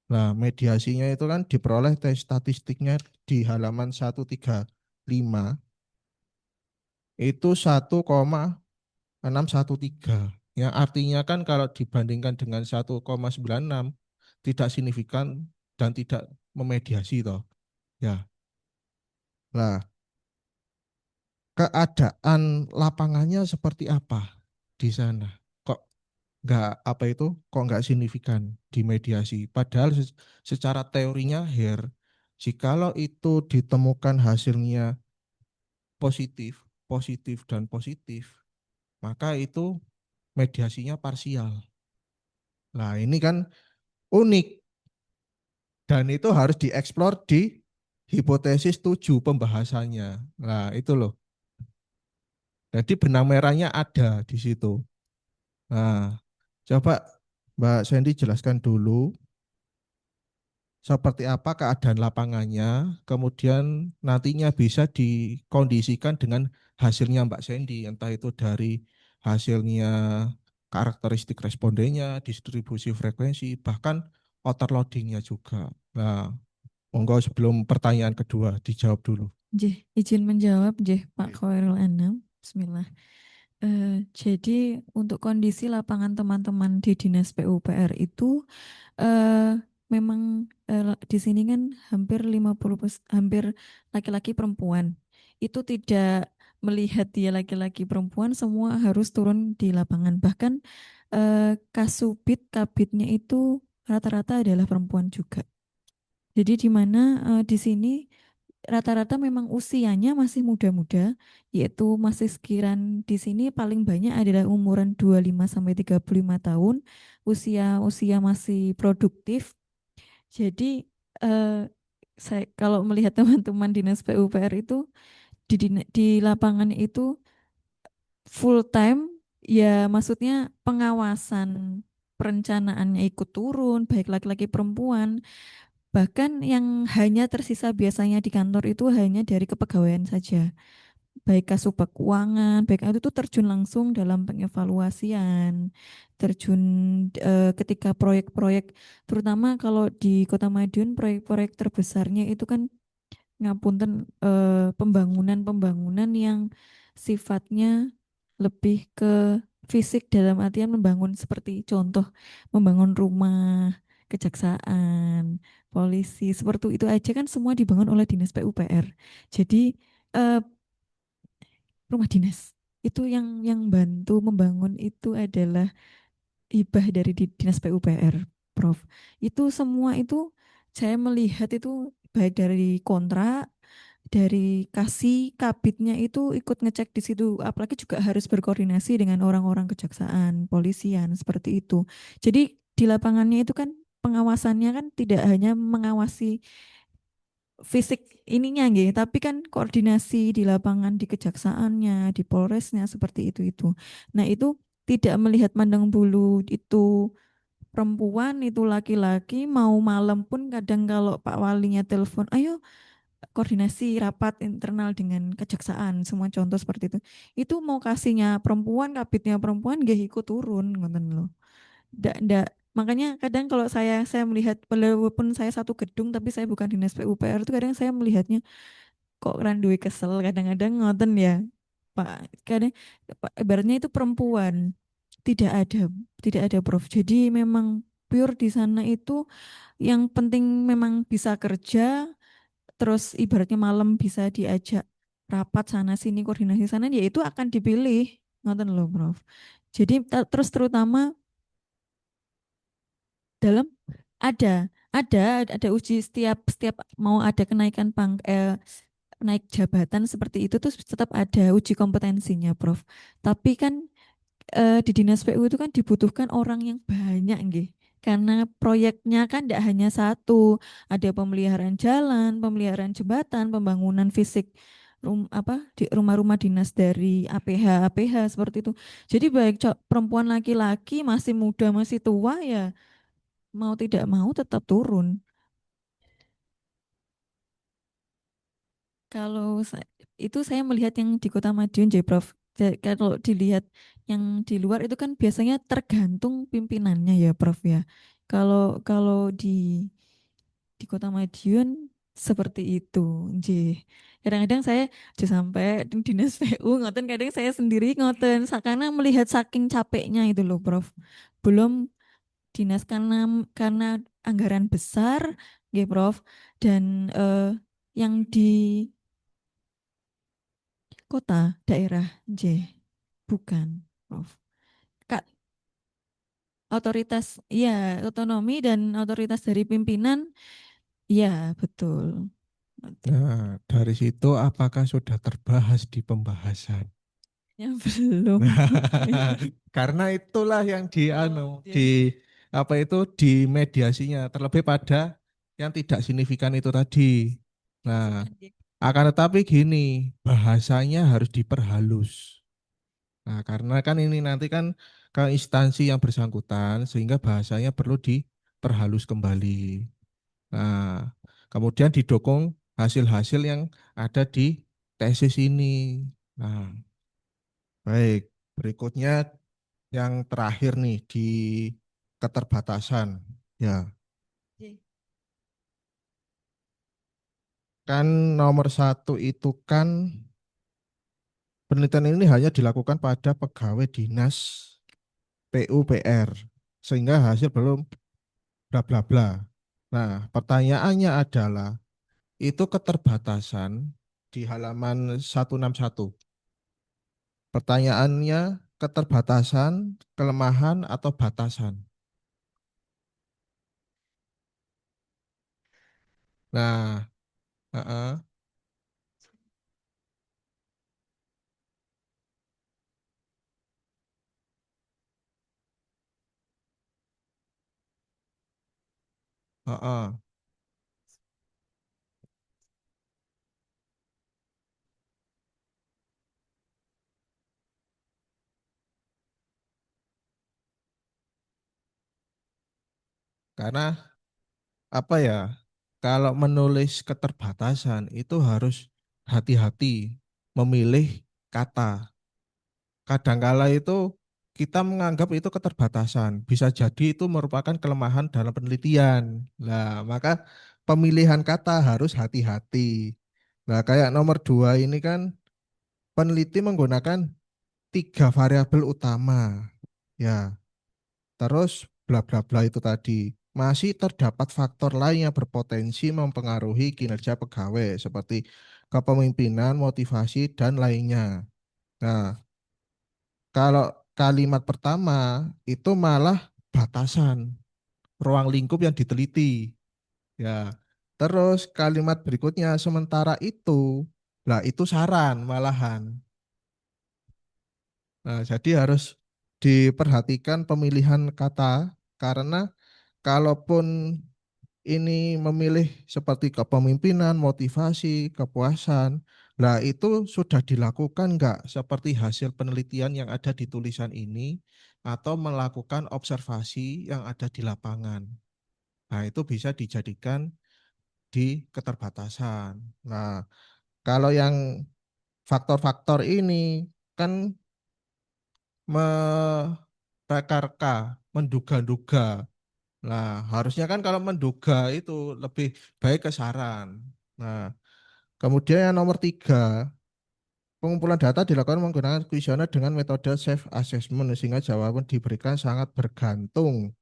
Nah, mediasinya itu kan diperoleh dari statistiknya di halaman 135 itu 1,613. Yang artinya kan kalau dibandingkan dengan 1,96 tidak signifikan dan tidak memediasi toh. Ya. Nah, keadaan lapangannya seperti apa di sana? Kok nggak apa itu? Kok nggak signifikan di mediasi? Padahal secara teorinya HER, jikalau itu ditemukan hasilnya positif, positif dan positif, maka itu mediasinya parsial. Nah, ini kan unik dan itu harus dieksplor di hipotesis 7 pembahasannya. Nah, itu loh. Jadi benang merahnya ada di situ. Nah, coba Mbak Sandy jelaskan dulu seperti apa keadaan lapangannya, kemudian nantinya bisa dikondisikan dengan hasilnya Mbak Sandy, entah itu dari hasilnya karakteristik respondennya, distribusi frekuensi, bahkan outer loadingnya juga. Nah, monggo sebelum pertanyaan kedua dijawab dulu. Izin menjawab, Pak Khairul Anam. Bismillah. Jadi untuk kondisi lapangan teman-teman di Dinas PUPR itu memang di sini kan hampir 50 hampir laki-laki perempuan. Itu tidak melihat dia laki-laki perempuan semua harus turun di lapangan. Bahkan kasubit kabitnya itu rata-rata adalah perempuan juga. Jadi di mana di sini rata-rata memang usianya masih muda-muda, yaitu masih sekitaran di sini paling banyak adalah umuran 25 sampai 35 tahun, usia masih produktif. Jadi saya kalau melihat teman-teman dinas PUPR itu di lapangan itu full time, ya maksudnya pengawasan perencanaannya ikut turun, baik laki-laki perempuan. Bahkan yang hanya tersisa biasanya di kantor itu hanya dari kepegawaian saja. Baik Kasubag Keuangan, baik itu tuh terjun langsung dalam pengevaluasian, terjun ketika proyek-proyek, terutama kalau di Kota Madiun proyek-proyek terbesarnya itu kan ngapunten pembangunan-pembangunan yang sifatnya lebih ke fisik dalam artian membangun seperti contoh membangun rumah kejaksaan, polisi, seperti itu aja kan semua dibangun oleh Dinas PUPR. Jadi eh, rumah dinas itu yang bantu membangun itu adalah hibah dari Dinas PUPR, Prof. Itu semua itu saya melihat itu baik dari kontrak, dari kasih kabitnya itu ikut ngecek di situ, apalagi juga harus berkoordinasi dengan orang-orang kejaksaan, polisian seperti itu. Jadi di lapangannya itu kan pengawasannya kan tidak hanya mengawasi fisik ininya gitu, tapi kan koordinasi di lapangan di kejaksaannya, di Polresnya seperti itu. Nah, itu tidak melihat mandang bulu itu perempuan itu laki-laki mau malam pun kadang kalau Pak Walinya telepon, ayo koordinasi rapat internal dengan kejaksaan, semua contoh seperti itu. Itu mau kasihnya perempuan, kabitnya perempuan gak ikut turun, ngoten loh. Ndak, makanya kadang kalau saya melihat walaupun saya satu gedung tapi saya bukan dinas PUPR itu kadang saya melihatnya kok randuwe kesel kadang-kadang ngoten ya. Pak, kadang ibaratnya itu perempuan tidak ada tidak ada Prof. Jadi memang pure di sana itu yang penting memang bisa kerja, terus ibaratnya malam bisa diajak rapat sana sini koordinasi sana ya itu akan dipilih ngoten loh Prof. Jadi terus terutama dalam ada uji setiap setiap mau ada kenaikan naik jabatan seperti itu tuh tetap ada uji kompetensinya Prof. Tapi kan di Dinas PU itu kan dibutuhkan orang yang banyak nggih. Karena proyeknya kan tidak hanya satu, ada pemeliharaan jalan, pemeliharaan jembatan, pembangunan fisik di rumah-rumah dinas dari APH seperti itu. Jadi baik perempuan laki-laki masih muda masih tua ya mau tidak mau tetap turun. Kalau itu saya melihat yang di Kota Madiun, J, Prof. Kalau dilihat yang di luar itu kan biasanya tergantung pimpinannya ya, Prof ya. Kalau kalau di Kota Madiun seperti itu, J. Kadang-kadang saya sampai di dinas PU ngoten, kadang saya sendiri ngoten, karena melihat saking capeknya itu loh, Prof. Belum dinas karena anggaran besar, nggih Prof. Dan yang di kota daerah J bukan Prof. Kak, otoritas ya otonomi dan otoritas dari pimpinan ya betul. Nah, dari situ apakah sudah terbahas di pembahasan? Ya belum. Karena itulah yang Oh, iya. di apa itu di mediasinya terlebih pada yang tidak signifikan itu tadi. Nah, akan tetapi gini, bahasanya harus diperhalus. Nah, karena kan ini nanti kan ke instansi yang bersangkutan sehingga bahasanya perlu diperhalus kembali. Nah, kemudian didukung hasil-hasil yang ada di tesis ini. Nah, baik, berikutnya yang terakhir nih di keterbatasan. Ya, J. kan nomor satu itu kan penelitian ini hanya dilakukan pada pegawai dinas PUPR sehingga hasil belum bla bla bla. Nah, pertanyaannya adalah itu keterbatasan di halaman 161. Pertanyaannya keterbatasan, kelemahan atau batasan. Nah, heeh, heeh. Karena apa ya? Kalau menulis keterbatasan itu harus hati-hati memilih kata. Kadangkala itu kita menganggap itu keterbatasan, bisa jadi itu merupakan kelemahan dalam penelitian. Nah, maka pemilihan kata harus hati-hati. Nah, kayak nomor 2 ini kan peneliti menggunakan 3 variabel utama. Ya, terus bla bla bla itu tadi. Masih terdapat faktor lain yang berpotensi mempengaruhi kinerja pegawai seperti kepemimpinan, motivasi, dan lainnya. Nah, kalau kalimat pertama itu malah batasan, ruang lingkup yang diteliti. Ya. Terus kalimat berikutnya sementara itu, lah itu saran malahan. Nah, jadi harus diperhatikan pemilihan kata karena kalaupun ini memilih seperti kepemimpinan, motivasi, kepuasan, lah itu sudah dilakukan enggak seperti hasil penelitian yang ada di tulisan ini atau melakukan observasi yang ada di lapangan. Nah, itu bisa dijadikan di keterbatasan. Nah, kalau yang faktor-faktor ini kan mereka-reka, menduga-duga. Nah, harusnya kan kalau menduga itu lebih baik ke saran. Nah, kemudian yang nomor 3, pengumpulan data dilakukan menggunakan kuesioner dengan metode self assessment sehingga jawaban diberikan sangat bergantung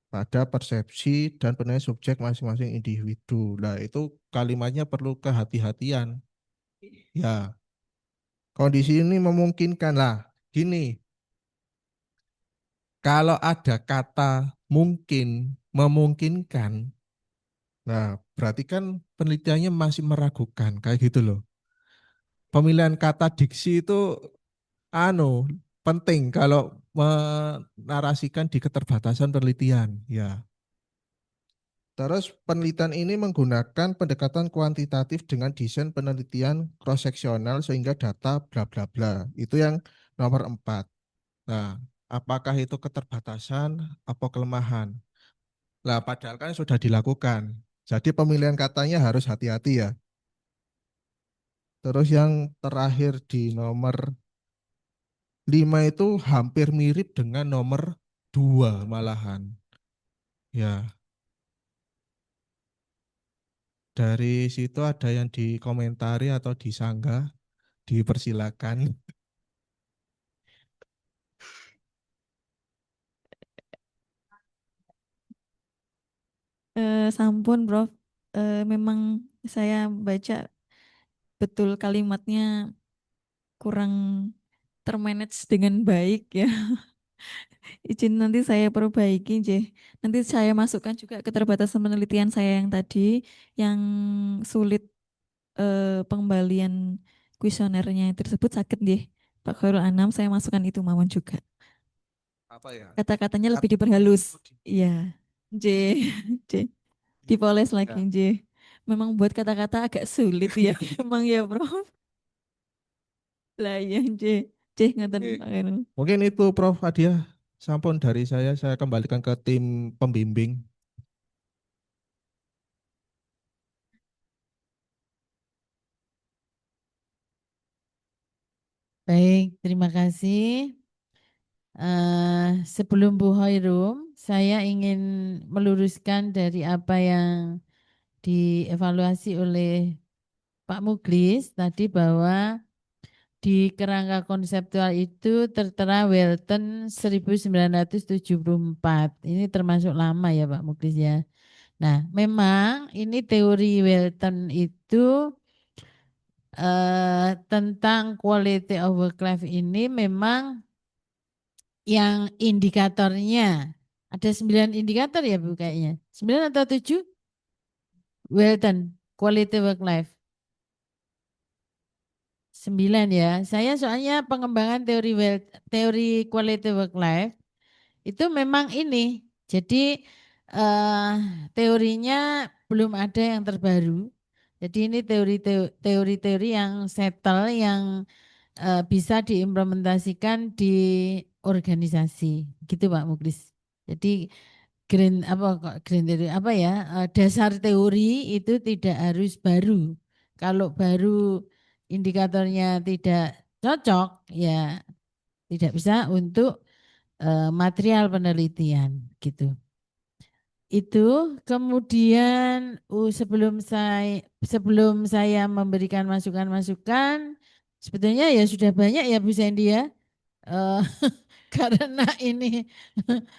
pada persepsi dan penilaian subjek masing-masing individu. Nah, itu kalimatnya perlu kehati-hatian. Ya, kondisi ini memungkinkan lah. Gini, kalau ada kata mungkin, memungkinkan, nah berarti kan penelitiannya masih meragukan kayak gitu loh. Pemilihan kata diksi itu anu penting kalau menarasikan di keterbatasan penelitian. Ya. Terus penelitian ini menggunakan pendekatan kuantitatif dengan desain penelitian cross-seksional sehingga data bla bla bla. Itu yang nomor 4. Nah, apakah itu keterbatasan atau kelemahan? Lah, padahal kan sudah dilakukan. Jadi pemilihan katanya harus hati-hati ya. Terus yang terakhir di nomor 5 itu hampir mirip dengan nomor 2 malahan. Ya, dari situ ada yang dikomentari atau disanggah, dipersilakan. Sampun, Prof. Memang saya baca betul kalimatnya kurang termanage dengan baik ya. Izin nanti saya perbaiki, J. Nanti saya masukkan juga keterbatasan penelitian saya yang tadi, yang sulit pengembalian kuesionernya tersebut sakit deh. Pak Khairul Anam, saya masukkan itu mawon juga. Apa ya? Kata-katanya lebih diperhalus. Iya. J. J. Dipoles lagi, Ya. J. Memang buat kata-kata agak sulit ya. Emang ya, Bro. Lah ya, J. J, ngatain Oke. Pak Khairul. Mungkin itu Prof. Adia. Sampun dari saya kembalikan ke tim pembimbing. Baik, terima kasih. Sebelum Bu Hoirum, saya ingin meluruskan dari apa yang dievaluasi oleh Pak Muglis tadi bahwa di kerangka konseptual itu tertera Welton 1974. Ini termasuk lama ya Pak Muglis ya. Nah, memang ini teori Welton itu tentang quality of work life ini memang yang indikatornya ada 9 indikator ya Bu kayaknya. 9 atau 7? Welton, quality work life. 9 ya. Saya soalnya pengembangan teori quality work life itu memang ini. Jadi teorinya belum ada yang terbaru. Jadi ini teori-teori yang settle yang bisa diimplementasikan di organisasi. Gitu Pak Muklis. Jadi green theory apa ya? Dasar teori itu tidak harus baru. Kalau baru indikatornya tidak cocok ya tidak bisa untuk material penelitian gitu. Itu kemudian sebelum saya memberikan masukan-masukan sebetulnya ya sudah banyak ya Bu Sandy ya. Eh, karena ini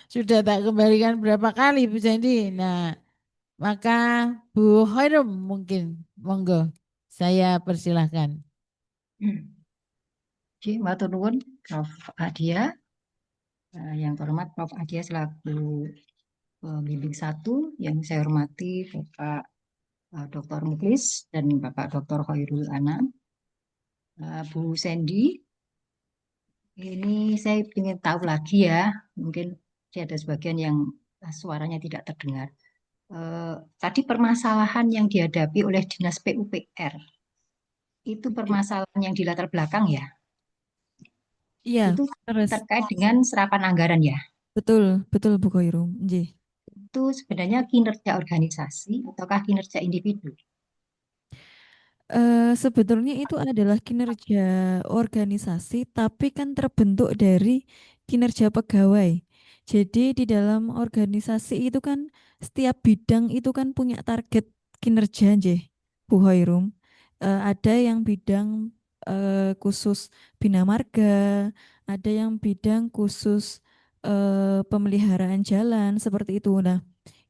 sudah tak kembalikan berapa kali Bu Sandy. Nah, maka Bu Hoirum mungkin monggo saya persilahkan. Oke, matur nuwun Prof. Adia. Yang terhormat Prof. Adia selaku pembimbing 1, yang saya hormati Bapak Dr. Muklis dan Bapak Dr. Khairul Anam. Bu Sandy, ini saya ingin tahu lagi ya, mungkin ada sebagian yang suaranya tidak terdengar. Tadi permasalahan yang dihadapi oleh Dinas PUPR, itu permasalahan yang di latar belakang ya? Iya, Itu terus terkait dengan serapan anggaran ya? betul Bu Khairum. Nggih. Itu sebenarnya kinerja organisasi ataukah kinerja individu? Sebetulnya itu adalah kinerja organisasi, tapi kan terbentuk dari kinerja pegawai. Jadi di dalam organisasi itu kan setiap bidang itu kan punya target kinerja, nggih, Bu Hoirum. Ada yang bidang khusus bina marga, ada yang bidang khusus pemeliharaan jalan seperti itu. Nah,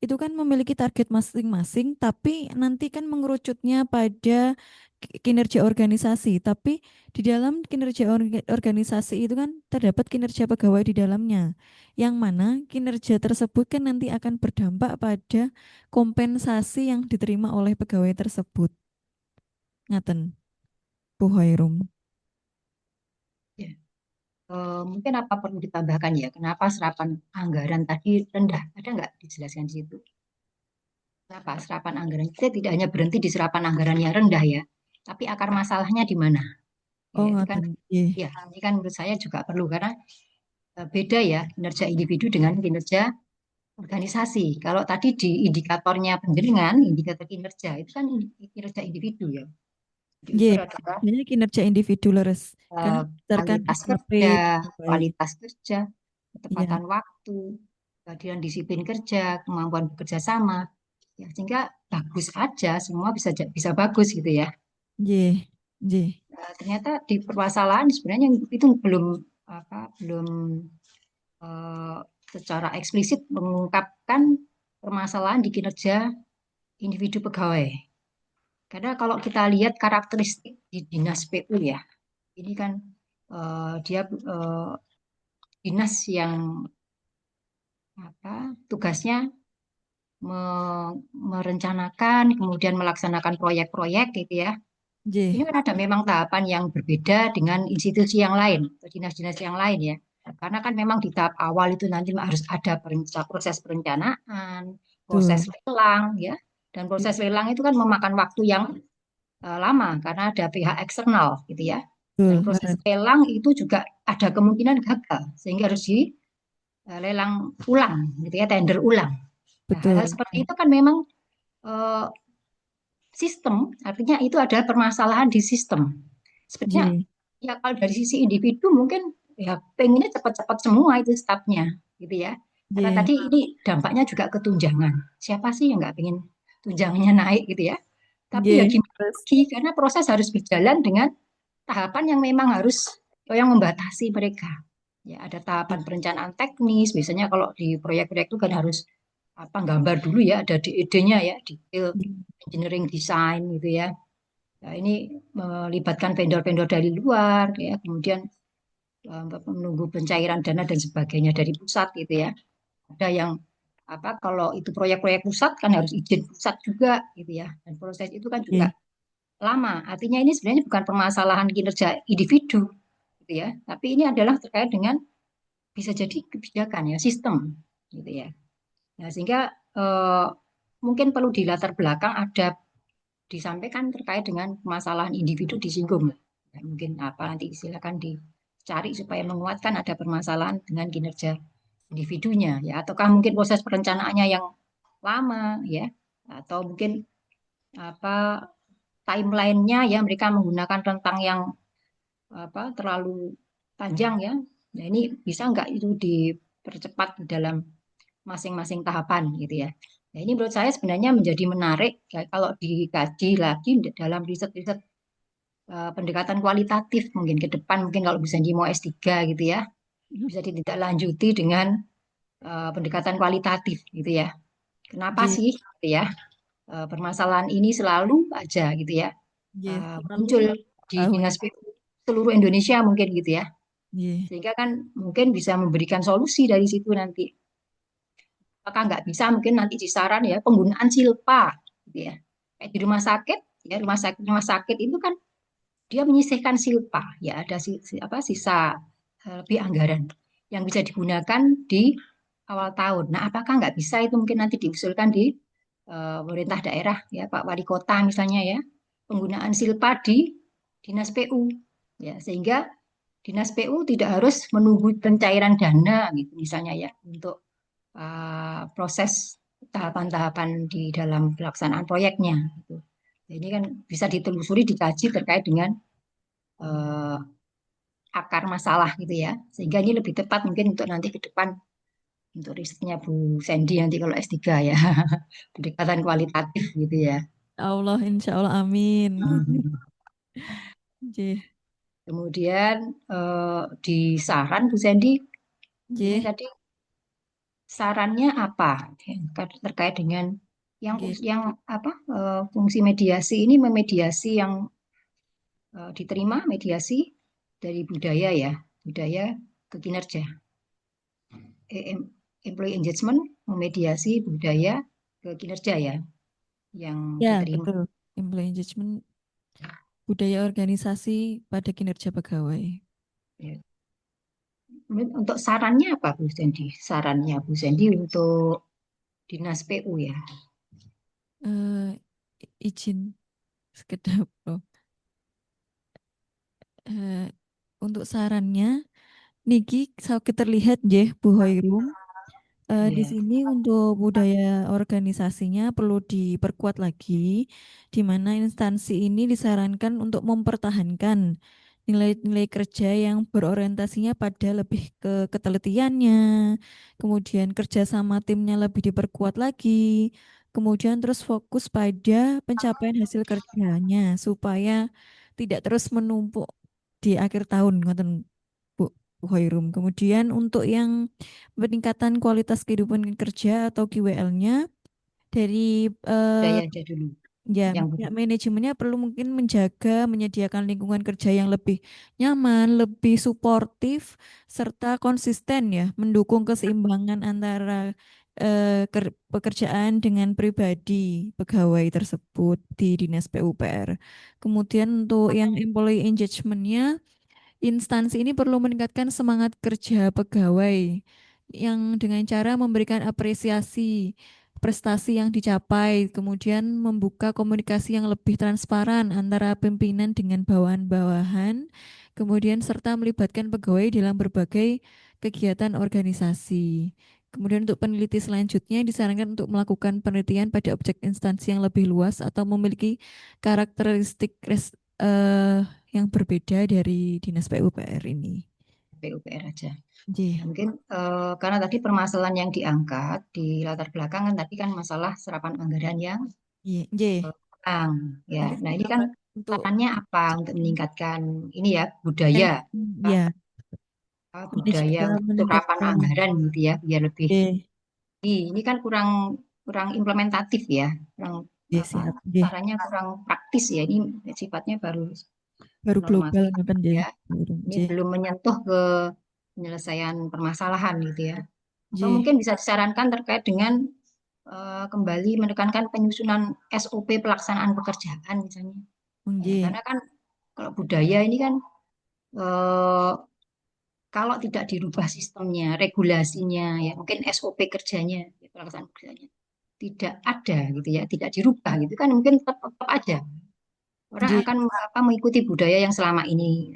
itu kan memiliki target masing-masing, tapi nanti kan mengerucutnya pada kinerja organisasi. Tapi di dalam kinerja organisasi itu kan terdapat kinerja pegawai di dalamnya, yang mana kinerja tersebut kan nanti akan berdampak pada kompensasi yang diterima oleh pegawai tersebut. Ngaten, Bu Hoirum. Ya. Mungkin apa perlu ditambahkan ya? Kenapa serapan anggaran tadi rendah? Ada nggak dijelaskan di situ? Kenapa serapan anggaran? Kita tidak hanya berhenti di serapan anggaran yang rendah ya, tapi akar masalahnya di mana? Oh, Ya, itu kan, ngaten. Nggih. ya ini kan menurut saya juga perlu karena beda ya kinerja individu dengan kinerja organisasi. Kalau tadi di indikatornya penjaringan, indikator kinerja itu kan kinerja individu ya. Nggih, Diukur adalah biasanya kinerja individu leres. Kan berdasarkan kualitas SKP kerja, pegawai. ketepatan Iya, waktu, kehadiran disiplin kerja, kemampuan bekerja sama, ya sehingga bagus aja, semua bisa bagus gitu ya. nggih, nggih. Ternyata di permasalahan sebenarnya itu belum secara eksplisit mengungkapkan permasalahan di kinerja individu pegawai. Karena kalau kita lihat karakteristik di dinas PU ya, ini kan dia dinas yang tugasnya merencanakan, kemudian melaksanakan proyek-proyek gitu ya. Nggih, Ini kan ada memang tahapan yang berbeda dengan institusi yang lain, atau dinas-dinas yang lain ya. Karena kan memang di tahap awal itu nanti harus ada proses perencanaan, proses betul. lelang ya. Dan proses lelang itu kan memakan waktu yang lama karena ada pihak eksternal gitu ya. Dan Betul, proses leres. lelang itu juga ada kemungkinan gagal sehingga harus dilelang ulang gitu ya, tender ulang. Nah, hal-hal Betul. seperti itu kan memang eh, sistem, artinya itu adalah permasalahan di sistem. Sebenarnya Nggih, ya kalau dari sisi individu mungkin ya pengennya cepat-cepat semua itu stepnya gitu ya. Karena nggih, tadi ini dampaknya juga ketunjangan. Siapa sih yang nggak pengen tunjangannya naik gitu ya? Tapi ya nggih, gimana leres. lagi karena proses harus berjalan dengan tahapan yang memang harus yang membatasi mereka. Ya ada tahapan perencanaan teknis. Biasanya kalau di proyek-proyek itu kan harus gambar dulu ya, ada DED-nya ya, detail engineering design gitu ya. Ya, ini melibatkan vendor-vendor dari luar, ya, kemudian menunggu pencairan dana dan sebagainya dari pusat gitu ya. Ada yang kalau itu proyek-proyek pusat kan harus izin pusat juga gitu ya. Dan proses itu kan juga Oke. lama. Artinya ini sebenarnya bukan permasalahan kinerja individu gitu ya, tapi ini adalah terkait dengan bisa jadi kebijakan ya, sistem gitu ya. Nah, sehingga eh, mungkin perlu di latar belakang ada disampaikan terkait dengan permasalahan individu disinggung. Ya, mungkin nanti silakan dicari supaya menguatkan ada permasalahan dengan kinerja individunya ya, ataukah mungkin proses perencanaannya yang lama ya, atau mungkin apa timelinenya ya mereka menggunakan rentang yang terlalu panjang ya. Nah, ini bisa nggak itu dipercepat dalam masing-masing tahapan gitu ya. Nah, ini menurut saya sebenarnya menjadi menarik ya, kalau dikaji lagi dalam riset-riset pendekatan kualitatif mungkin ke depan, mungkin kalau bisa mau S3 gitu ya, bisa ditindaklanjuti dengan pendekatan kualitatif gitu ya. Kenapa J, sih gitu ya permasalahan ini selalu aja gitu ya J, muncul selalu di tahu. dinas PU seluruh Indonesia mungkin gitu ya. J, Sehingga kan mungkin bisa memberikan solusi dari situ nanti. Apakah nggak bisa mungkin nanti disaran ya penggunaan silpa gitu ya. Kayak di rumah sakit ya, rumah sakit itu kan dia menyisihkan silpa ya, ada sisa lebih anggaran yang bisa digunakan di awal tahun. Nah, apakah nggak bisa itu mungkin nanti diusulkan di pemerintah daerah ya, Pak Wali Kota misalnya ya, penggunaan silpa di dinas PU ya, sehingga dinas PU tidak harus menunggu pencairan dana gitu misalnya ya untuk proses tahapan-tahapan di dalam pelaksanaan proyeknya gitu. Ini kan bisa ditelusuri, dikaji terkait dengan eh, akar masalah gitu ya. Sehingga ini lebih tepat mungkin untuk nanti ke depan untuk risetnya Bu Sandy nanti kalau S3 ya. Pendekatan kualitatif gitu ya. Allah, insya Allah, amin. J, Kemudian di saran Bu Sandy ini J, tadi sarannya apa terkait dengan yang J. yang fungsi mediasi ini, memediasi yang diterima mediasi dari budaya ya, budaya ke kinerja. Employee engagement memediasi budaya ke kinerja ya, yang Ya, diterima. betul. Employee engagement, budaya organisasi pada kinerja pegawai. Ya. Untuk sarannya apa Bu Sandy? Sarannya Bu Sandy untuk dinas PU ya. Eh, izin sekedap, Bro. Eh, untuk sarannya, Niki, kita terlihat, Bu Hoirum. Di Ya, sini untuk budaya organisasinya perlu diperkuat lagi, di mana instansi ini disarankan untuk mempertahankan nilai-nilai kerja yang berorientasinya pada lebih ke ketelitiannya, kemudian kerja sama timnya lebih diperkuat lagi, kemudian terus fokus pada pencapaian hasil kerjanya supaya tidak terus menumpuk di akhir tahun, ngoten, Bu Hoirum. Kemudian untuk yang peningkatan kualitas kehidupan kerja atau QWL-nya dari budaya aja dulu ya yang pihak manajemennya perlu mungkin menjaga menyediakan lingkungan kerja yang lebih nyaman, lebih suportif serta konsisten ya, mendukung keseimbangan antara pekerjaan dengan pribadi pegawai tersebut di Dinas PUPR. Kemudian untuk yang employee engagement-nya, instansi ini perlu meningkatkan semangat kerja pegawai yang dengan cara memberikan apresiasi prestasi yang dicapai, kemudian membuka komunikasi yang lebih transparan antara pimpinan dengan bawahan-bawahan, kemudian serta melibatkan pegawai dalam berbagai kegiatan organisasi. Kemudian untuk peneliti selanjutnya disarankan untuk melakukan penelitian pada objek instansi yang lebih luas atau memiliki karakteristik yang berbeda dari Dinas PUPR ini. PUPR aja. J. Ya, mungkin karena tadi permasalahan yang diangkat di latar belakang kan tadi kan masalah serapan anggaran yang J. kurang ya. Mungkin Nah, ini kan pendapat untuk sarannya apa untuk meningkatkan ini ya budaya ya, ini budaya juga serapan meningkatkan anggaran gitu ya biar lebih J. ini kan kurang kurang implementatif ya, kurang Nggih, siap. Nggih. caranya kurang praktis ya. Ini sifatnya baru Baru global normatif ngoten nggih. ya. Ini Nggih. belum menyentuh ke penyelesaian permasalahan gitu ya. Atau Nggih. mungkin bisa disarankan terkait dengan kembali menekankan penyusunan SOP pelaksanaan pekerjaan misalnya. Ya, Nggih. karena kan kalau budaya ini kan kalau tidak dirubah sistemnya, regulasinya, ya mungkin SOP kerjanya, ya, pelaksanaan kerjanya tidak ada gitu ya, tidak dirubah gitu kan mungkin tetap aja orang Nggih. akan mengikuti budaya yang selama ini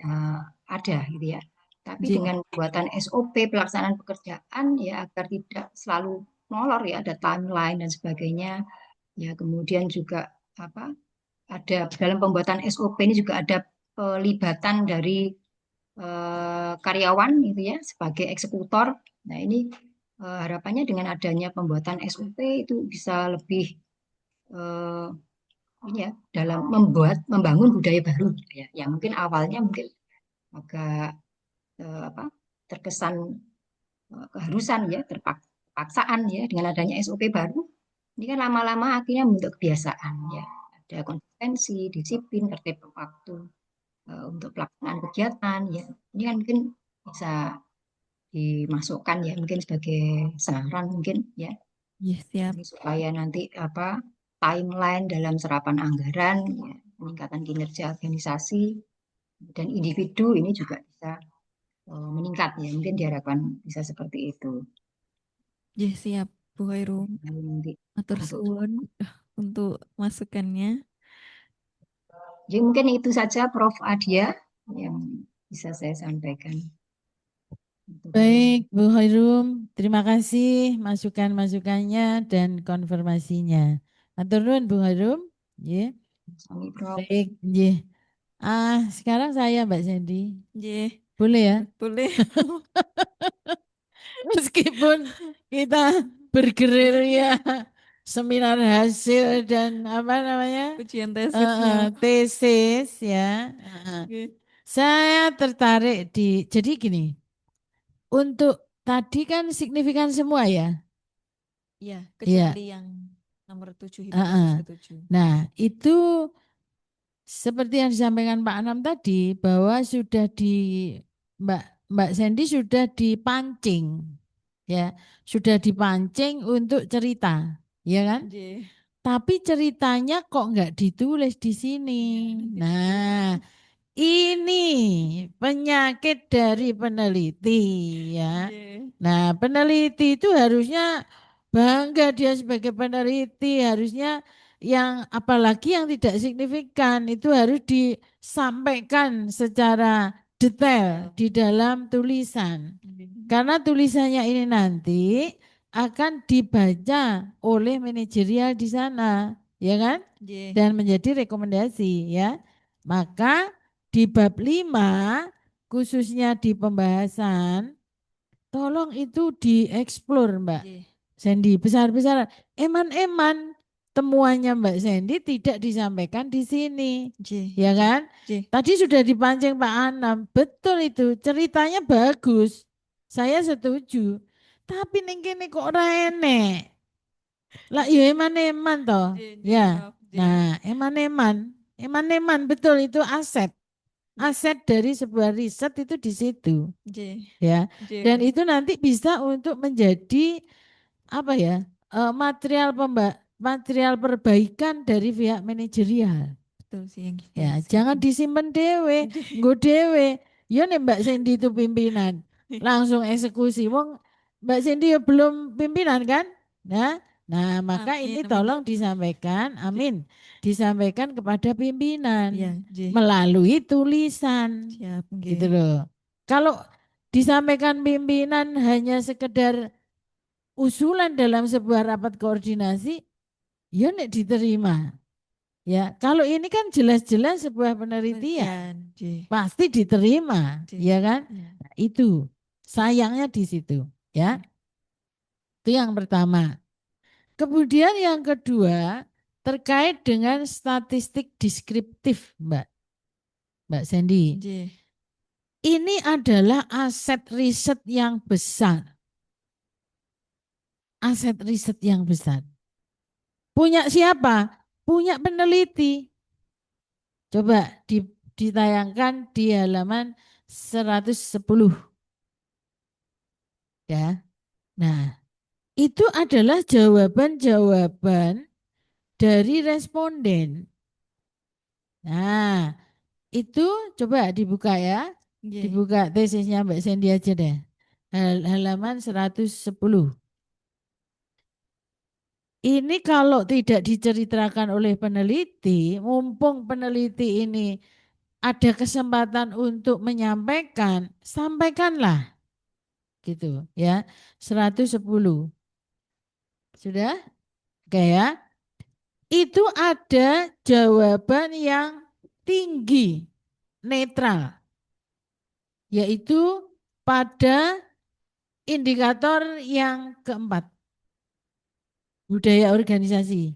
ada gitu ya. Tapi Nggih. dengan buatan SOP pelaksanaan pekerjaan ya agar tidak selalu molor ya, ada timeline dan sebagainya. Ya kemudian juga ada dalam pembuatan SOP ini juga ada pelibatan dari karyawan gitu ya sebagai eksekutor. Nah ini harapannya dengan adanya pembuatan SOP itu bisa lebih ini ya dalam membangun budaya baru gitu ya. Yang mungkin awalnya mungkin agak terkesan keharusan ya, terpaksaan ya dengan adanya SOP baru. Ini kan lama-lama akhirnya membentuk kebiasaan ya. Ada konsistensi, disiplin, tertib waktu untuk pelaksanaan kegiatan ya. Ini kan mungkin bisa dimasukkan ya mungkin sebagai saran mungkin ya. Nggih, siap. Ini supaya nanti timeline dalam serapan anggaran, ya, peningkatan kinerja organisasi dan individu ini juga bisa meningkat ya. Mungkin diharapkan bisa seperti itu. Nggih, siap Bu Khairum. Nanti Matur untuk suwun untuk masukannya. jadi mungkin itu saja Prof. Adia yang bisa saya sampaikan. Baik, Bu Khairum, terima kasih masukan-masukannya dan konfirmasinya. Matur nuwun Bu Khairum. Nggih. Sami, Prof. Baik, nggih. Sekarang saya Mbak Sandy. Nggih. Boleh ya? Boleh. Meskipun kita bergerilya seminar hasil dan apa namanya? Ujian tesisnya. Tesis ya. Nggih. Saya tertarik jadi gini. Untuk tadi kan signifikan semua ya. Iya, Iya. kecuali yang nomor 7 hipotesis ke-7. Nah, itu seperti yang disampaikan Pak Anam tadi bahwa sudah Mbak Sandy sudah dipancing ya, sudah dipancing untuk cerita, ya kan? Nggih. Tapi ceritanya kok nggak ditulis di sini. Nah, ini penyakit dari peneliti ya. Nggih. Nah, peneliti itu harusnya bangga dia sebagai peneliti, harusnya yang apalagi yang tidak signifikan itu harus disampaikan secara detail di dalam tulisan. Karena tulisannya ini nanti akan dibaca oleh manajerial di sana, ya kan? Nggih. Dan menjadi rekomendasi ya. Maka di bab 5 khususnya di pembahasan tolong itu dieksplor Mbak Nggih. Sandy besar-besaran. Eman-eman temuannya Mbak Sandy tidak disampaikan di sini. Nggih. Ya kan? Nggih. Tadi sudah dipancing Pak Anam. Betul itu. Ceritanya bagus. Saya setuju. Tapi ning kene kok ora enek. Lah ya eman-eman toh. Ya. Nah, eman-eman. Eman-eman betul itu aset. Aset dari sebuah riset itu di situ. Ya. Dan itu nanti bisa untuk menjadi apa ya? Material perbaikan dari pihak manajerial. Betul sih. Ya, jangan disimpan dewe, nggo dewe. Ya nih Mbak Cindy itu pimpinan, langsung eksekusi. Wong Mbak Cindy ya belum pimpinan kan? Nah, maka Amin, ini amin. tolong disampaikan, amin, disampaikan kepada pimpinan Iya, nggih. melalui tulisan, Siap, nggih. gitu loh. Kalau disampaikan pimpinan hanya sekedar usulan dalam sebuah rapat koordinasi, ya nek diterima. Ya, kalau ini kan jelas-jelas sebuah penelitian, Nggih. pasti diterima, Nggih. ya kan? Iya. Nah, itu sayangnya di situ, ya. Itu yang pertama. Kemudian yang kedua terkait dengan statistik deskriptif, Mbak Sandy. Nggih. Ini adalah aset riset yang besar. Aset riset yang besar. Punya siapa? punya peneliti. Coba ditayangkan di halaman 110. Ya. Nah, itu adalah jawaban-jawaban dari responden. Nah, itu coba dibuka ya. Nggih. Dibuka tesisnya Mbak Sandy aja deh. Halaman 110. Ini kalau tidak diceritakan oleh peneliti, mumpung peneliti ini ada kesempatan untuk menyampaikan, sampaikanlah. Gitu ya. 110. Sudah? Oke ya. Itu ada jawaban yang tinggi, netral, yaitu pada indikator yang keempat, budaya organisasi,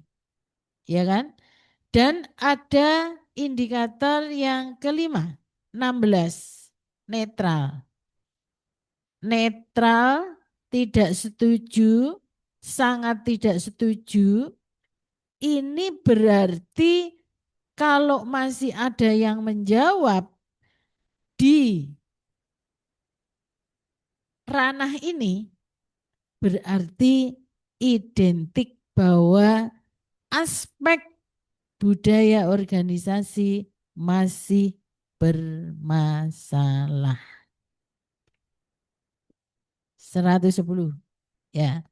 ya kan? Dan ada indikator yang kelima, 16, netral. Netral, tidak setuju, sangat tidak setuju. Ini berarti kalau masih ada yang menjawab di ranah ini, berarti identik bahwa aspek budaya organisasi masih bermasalah. 110. Ya.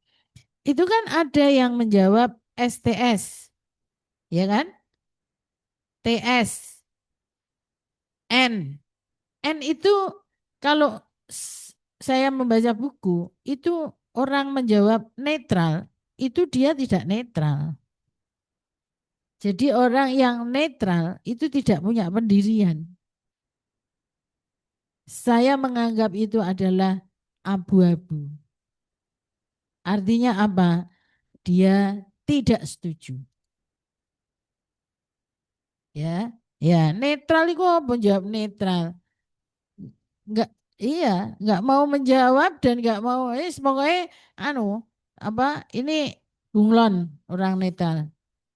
Itu kan ada yang menjawab STS. Ya kan? TS. N. N itu kalau saya membaca buku, itu orang menjawab netral, itu dia tidak netral. Jadi orang yang netral itu tidak punya pendirian. Saya menganggap itu adalah abu-abu. Artinya apa? Dia tidak setuju. Ya, ya netral itu apa? Jawab netral. Enggak mau menjawab dan enggak mau. Pokoknya ini bunglon orang netral.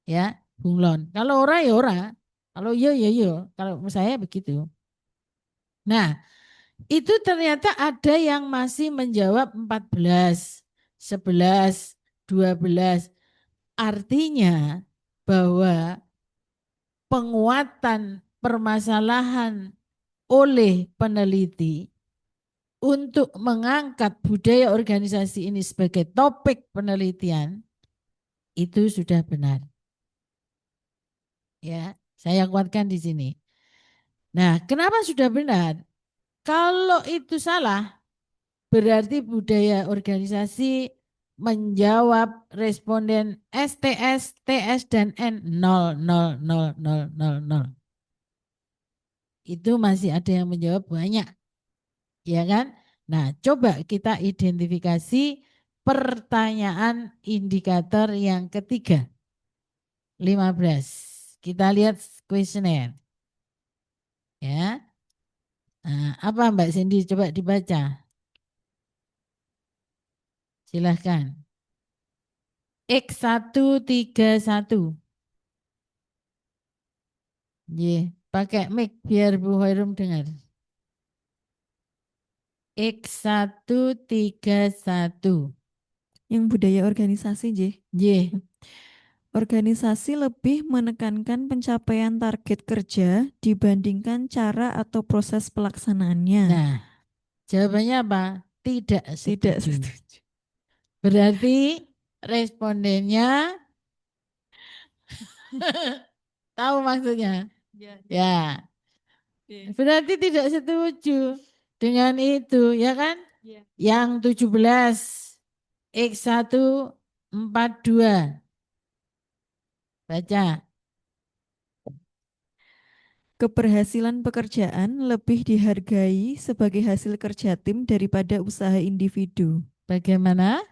Ya, bunglon. Kalau orang ya orang. Kalau iya ya iya. Kalau saya begitu. Nah, itu ternyata ada yang masih menjawab 14, 11, 12. Artinya bahwa penguatan permasalahan oleh peneliti untuk mengangkat budaya organisasi ini sebagai topik penelitian itu sudah benar. Ya, saya kuatkan di sini. Nah, kenapa sudah benar? Kalau itu salah, berarti budaya organisasi menjawab responden STS, TS, dan N 0, 0, 0, 0, 0, 0. Itu masih ada yang menjawab banyak. Ya kan? Nah, coba kita identifikasi pertanyaan indikator yang ketiga. 15. Kita lihat kuesioner. Ya. Nah, apa Mbak Cindy? Coba dibaca. Silahkan. X131. Pakai mic biar Bu Hoirum dengar. X131. Yang budaya organisasi, J. Y. Organisasi lebih menekankan pencapaian target kerja dibandingkan cara atau proses pelaksanaannya. Nah, jawabannya apa? Tidak Tidak setuju. setuju. Berarti respondennya tahu maksudnya? Ya. Berarti tidak setuju dengan itu, ya kan? Yang 17 X142. Baca. Keberhasilan pekerjaan lebih dihargai sebagai hasil kerja tim daripada usaha individu. Bagaimana?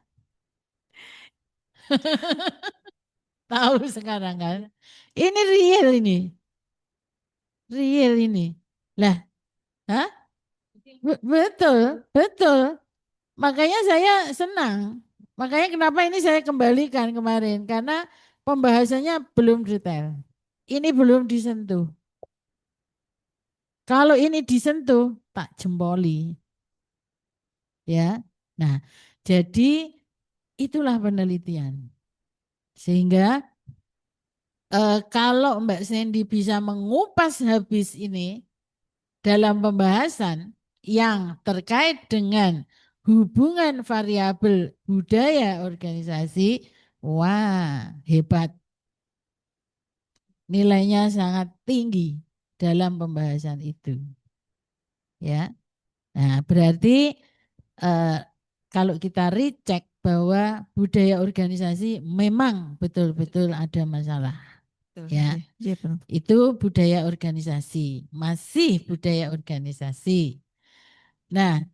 Tahu sekarang kan? Ini real ini. Real ini. Lah, hah? Betul, betul. Makanya saya senang. Makanya kenapa ini saya kembalikan kemarin. Karena pembahasannya belum detail. Ini belum disentuh. Kalau ini disentuh, tak jempoli. Ya. Nah, jadi itulah penelitian. Sehingga kalau Mbak Sandy bisa mengupas habis ini dalam pembahasan yang terkait dengan hubungan variabel budaya organisasi, wah, hebat. Nilainya sangat tinggi dalam pembahasan itu. Ya. Nah, berarti kalau kita recheck bahwa budaya organisasi memang betul-betul ada masalah. Betul, Ya. iya, Prof. Itu budaya organisasi, masih budaya organisasi. Nah,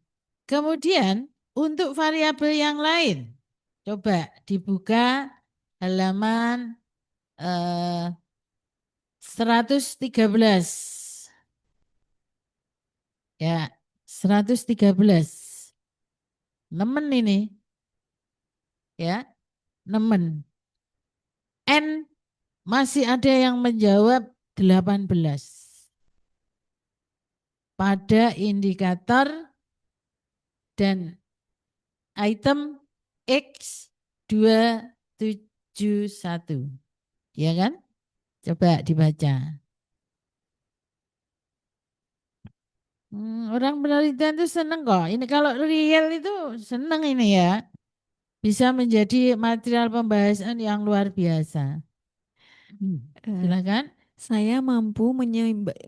kemudian untuk variabel yang lain, coba dibuka halaman 113. Ya, 113. Nemen ini. Ya, nemen. N masih ada yang menjawab 18. Pada indikator dan item X271. Ya kan? Coba dibaca. Orang penelitian itu seneng kok. Ini kalau real itu seneng ini ya. Bisa menjadi material pembahasan yang luar biasa. Silakan. Saya mampu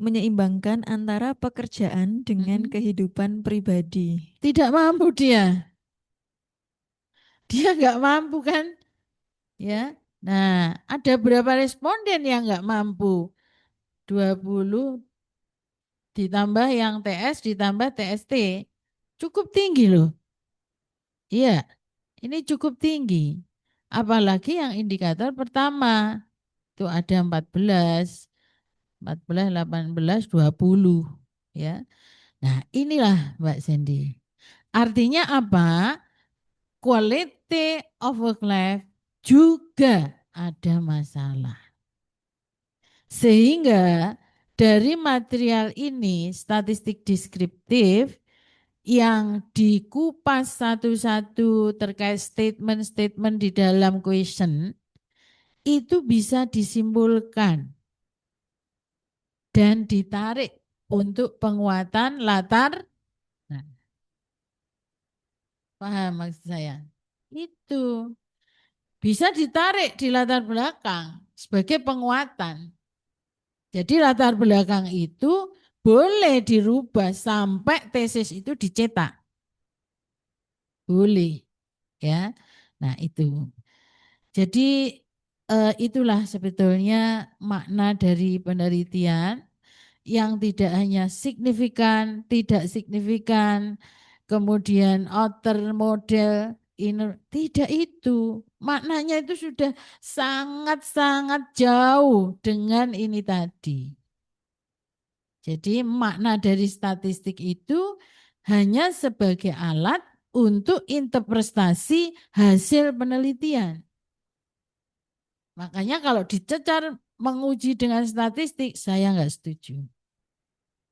menyeimbangkan antara pekerjaan dengan kehidupan pribadi. Tidak mampu dia. Dia nggak mampu kan? Ya. Nah, ada berapa responden yang nggak mampu? 20 ditambah yang TS ditambah TST. Cukup tinggi loh. Iya, ini cukup tinggi. Apalagi yang indikator pertama. Itu ada 14, 18, 20. Ya. Nah, inilah Mbak Sandy. Artinya apa? Quality of work life juga ada masalah. Sehingga dari material ini statistik deskriptif yang dikupas satu-satu terkait statement-statement di dalam question itu bisa disimpulkan dan ditarik untuk penguatan latar. Nah, paham maksud saya? Itu bisa ditarik di latar belakang sebagai penguatan. Jadi latar belakang itu boleh dirubah sampai tesis itu dicetak. Boleh. Ya. Nah, itu. Jadi itulah sebetulnya makna dari penelitian yang tidak hanya signifikan, tidak signifikan, kemudian outer model, inner, tidak itu. Maknanya itu sudah sangat-sangat jauh dengan ini tadi. Jadi makna dari statistik itu hanya sebagai alat untuk interpretasi hasil penelitian. Makanya kalau dicecar menguji dengan statistik, saya nggak setuju.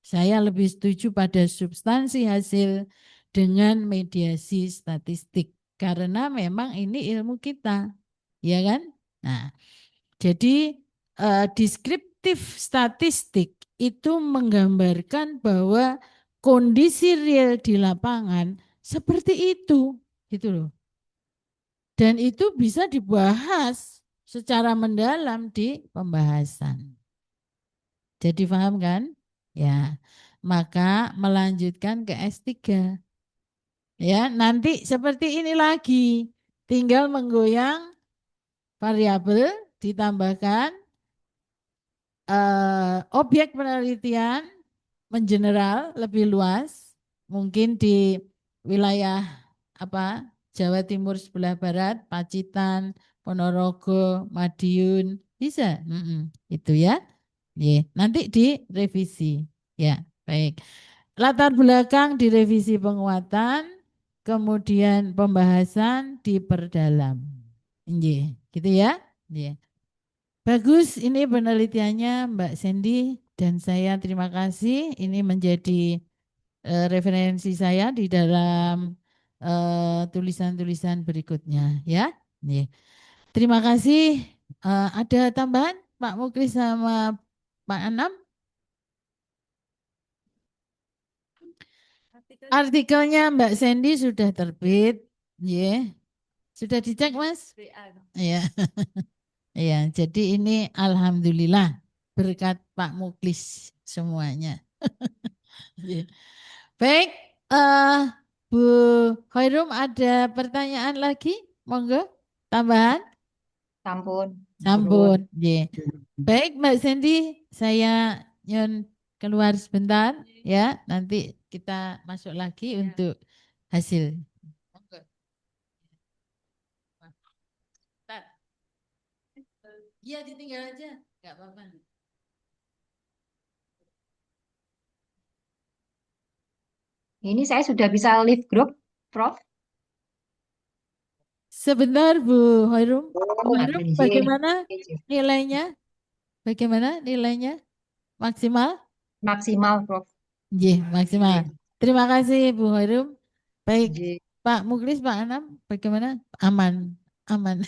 Saya lebih setuju pada substansi hasil dengan mediasi statistik. Karena memang ini ilmu kita. Ya kan? Nah, jadi deskriptif statistik itu menggambarkan bahwa kondisi real di lapangan seperti itu. Gitu loh. Dan itu bisa dibahas secara mendalam di pembahasan. Jadi paham kan? Ya, maka melanjutkan ke S3. Ya, nanti seperti ini lagi. Tinggal menggoyang variabel, ditambahkan objek penelitian mengeneral lebih luas, mungkin di wilayah apa Jawa Timur sebelah barat, Pacitan, Ponorogo, Madiun, bisa, itu ya. Nanti direvisi, ya baik. Latar belakang direvisi penguatan, kemudian pembahasan diperdalam, gitu ya. Bagus, ini penelitiannya Mbak Sandy dan saya terima kasih. Ini menjadi referensi saya di dalam tulisan-tulisan berikutnya ya. Nih. Terima kasih. Ada tambahan Pak Muklis sama Pak Anam? Artikelnya Mbak Sandy sudah terbit, ya. Sudah dicek Mas? Iya. Iya, jadi ini alhamdulillah berkat Pak Muklis semuanya. Iya. Baik, Bu Khairum ada pertanyaan lagi? Monggo, tambahan? Sampun. Sampun. Iya. Baik, Mbak Sandy, saya nyon keluar sebentar ya. Nanti kita masuk lagi untuk hasil. Monggo. Bentar. Iya, ditinggal aja, nggak apa-apa. Ini saya sudah bisa live group, Prof. Sebentar Bu Hoirum. Bu Oh, Hoirum, izin. bagaimana nilainya? Bagaimana nilainya? Maksimal? Maksimal, Prof. Iya, maksimal. Terima kasih Bu Hoirum. Baik, Izin. Pak Muklis, Pak Anam, bagaimana? Aman, aman.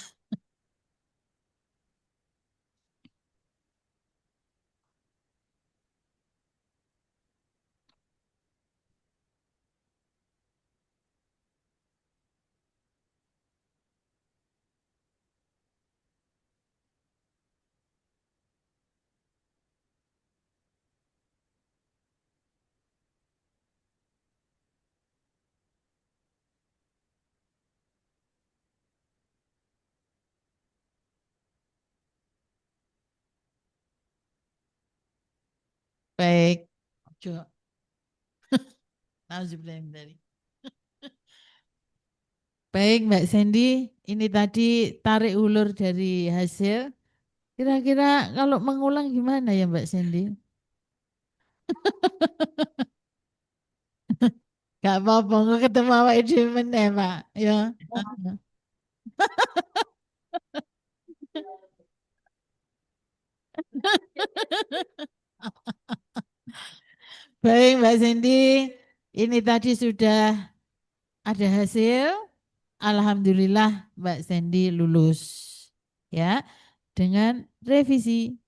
Baik. Coba. Nauzubillah min dzalik. Baik Mbak Sandy, ini tadi tarik ulur dari hasil. Kira-kira kalau mengulang gimana ya Mbak Sandy? Gak apa-apa, nggak ketemu awak dhewe meneh, Pak. Ya. Baik Mbak Sandy, ini tadi sudah ada hasil. Alhamdulillah Mbak Sandy lulus. Ya, dengan revisi.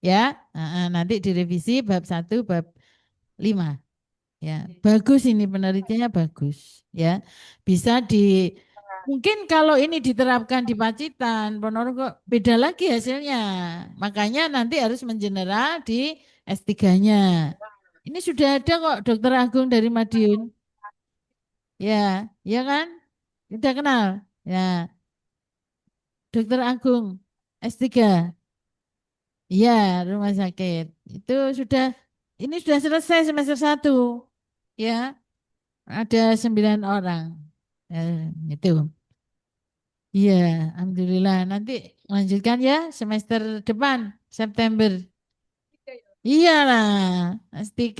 Ya, nanti direvisi bab 1, bab 5. Ya, bagus ini penelitiannya bagus. Ya, bisa mungkin kalau ini diterapkan di Pacitan, Ponorogo beda lagi hasilnya. Makanya nanti harus mengeneral di S3-nya. Ini sudah ada kok Dokter Agung dari Madiun. Ya, ya kan? Kita kenal. Ya, Dokter Agung S3. Iya, rumah sakit. Itu sudah ini sudah selesai semester 1. Ya, ada 9 orang. Itu. Iya, alhamdulillah. Nanti lanjutkan ya semester depan September. Iyalah, S3.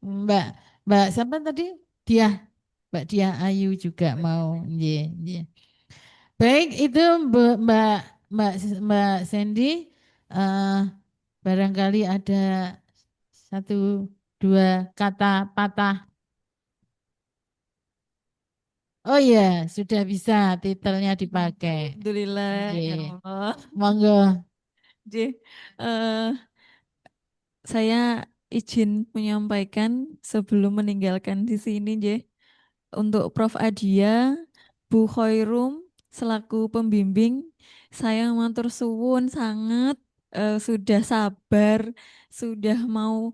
Mbak Mbak siapa tadi? Dia, Mbak Dia Ayu juga mau. Iya, iya. Baik, itu Mbak Mbak Mbak Sandy. eh, Barangkali ada 1, 2 kata patah. Oh iya, sudah bisa titelnya dipakai. Alhamdulillah, ya Oke. Allah. Monggo. J, saya izin menyampaikan sebelum meninggalkan di sini, J. Untuk Prof. Adia, Bu Khoirum selaku pembimbing, saya matur suwun sangat sudah sabar, sudah mau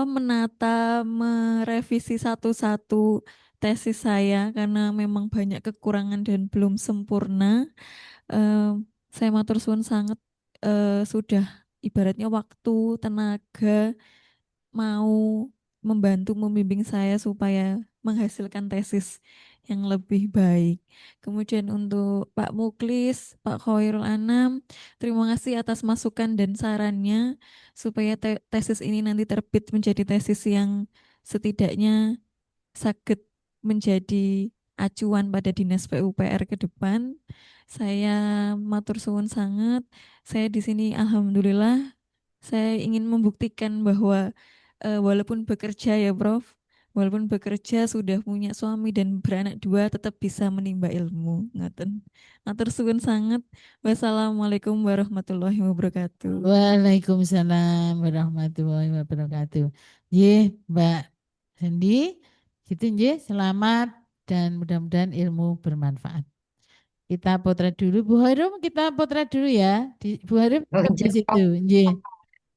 menata, merevisi satu-satu tesis saya karena memang banyak kekurangan dan belum sempurna. Eh, saya matur suwun sangat sudah ibaratnya waktu, tenaga mau membantu membimbing saya supaya menghasilkan tesis yang lebih baik. Kemudian untuk Pak Muklis, Pak Khairul Anam, terima kasih atas masukan dan sarannya supaya tesis ini nanti terbit menjadi tesis yang setidaknya sakit menjadi acuan pada Dinas PUPR ke depan. Saya matur suwun sangat. Saya di sini alhamdulillah saya ingin membuktikan bahwa walaupun bekerja ya Prof, walaupun bekerja sudah punya suami dan beranak 2 tetap bisa menimba ilmu. Ngoten. Matur suwun sangat. Wassalamualaikum warahmatullahi wabarakatuh. Waalaikumsalam warahmatullahi wabarakatuh. Nggih, Mbak Sandy, gitu nggih, selamat dan mudah-mudahan ilmu bermanfaat. Kita potret dulu, Bu Harum, kita potret dulu ya. Bu Harum Oh, di situ, nggih.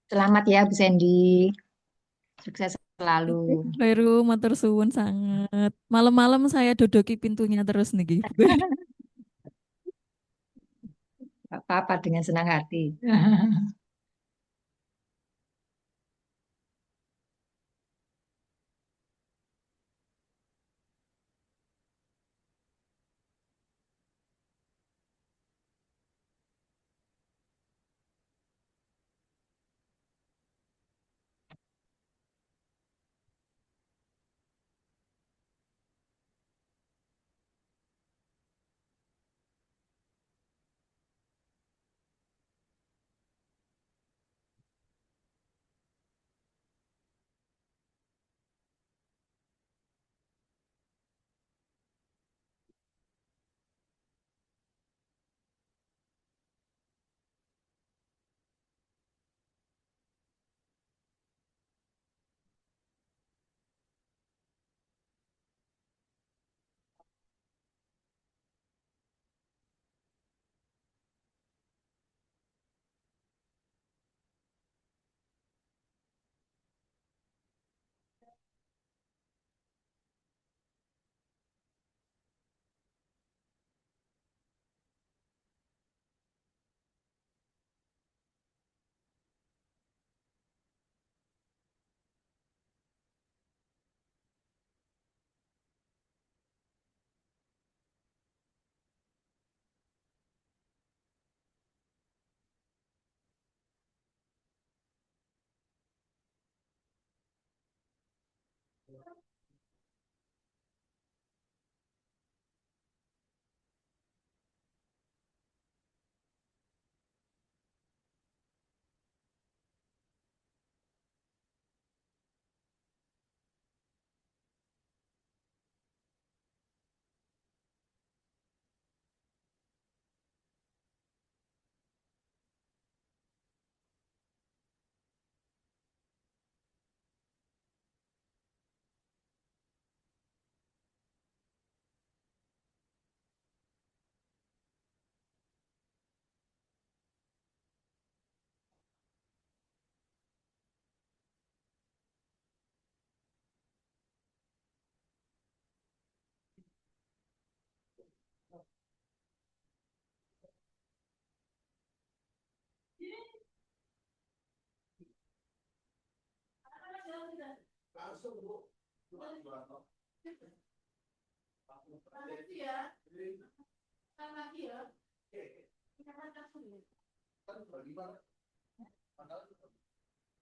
selamat ya Bu Sandy. Sukses selalu. Baru matur suwun sangat. Malam-malam saya dodoki pintunya terus niki. Gak apa-apa, dengan senang hati.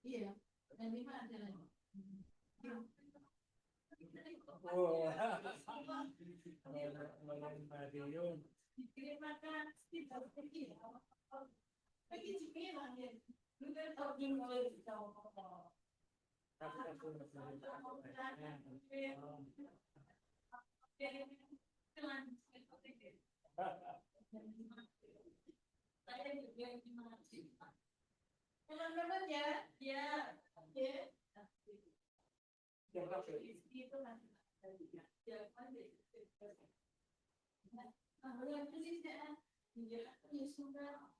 Iya, dan 5 adalah Oh, Madiun. dikirim makan tidak pergi. Pergi Cipinang ya. Juga tahu dulu mulai tahu. Saya juga gimana sih? Teman-teman ya, ya, ya. Itu nanti ya, yang persisnya, ya, ya sudah.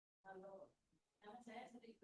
Kalau saya sering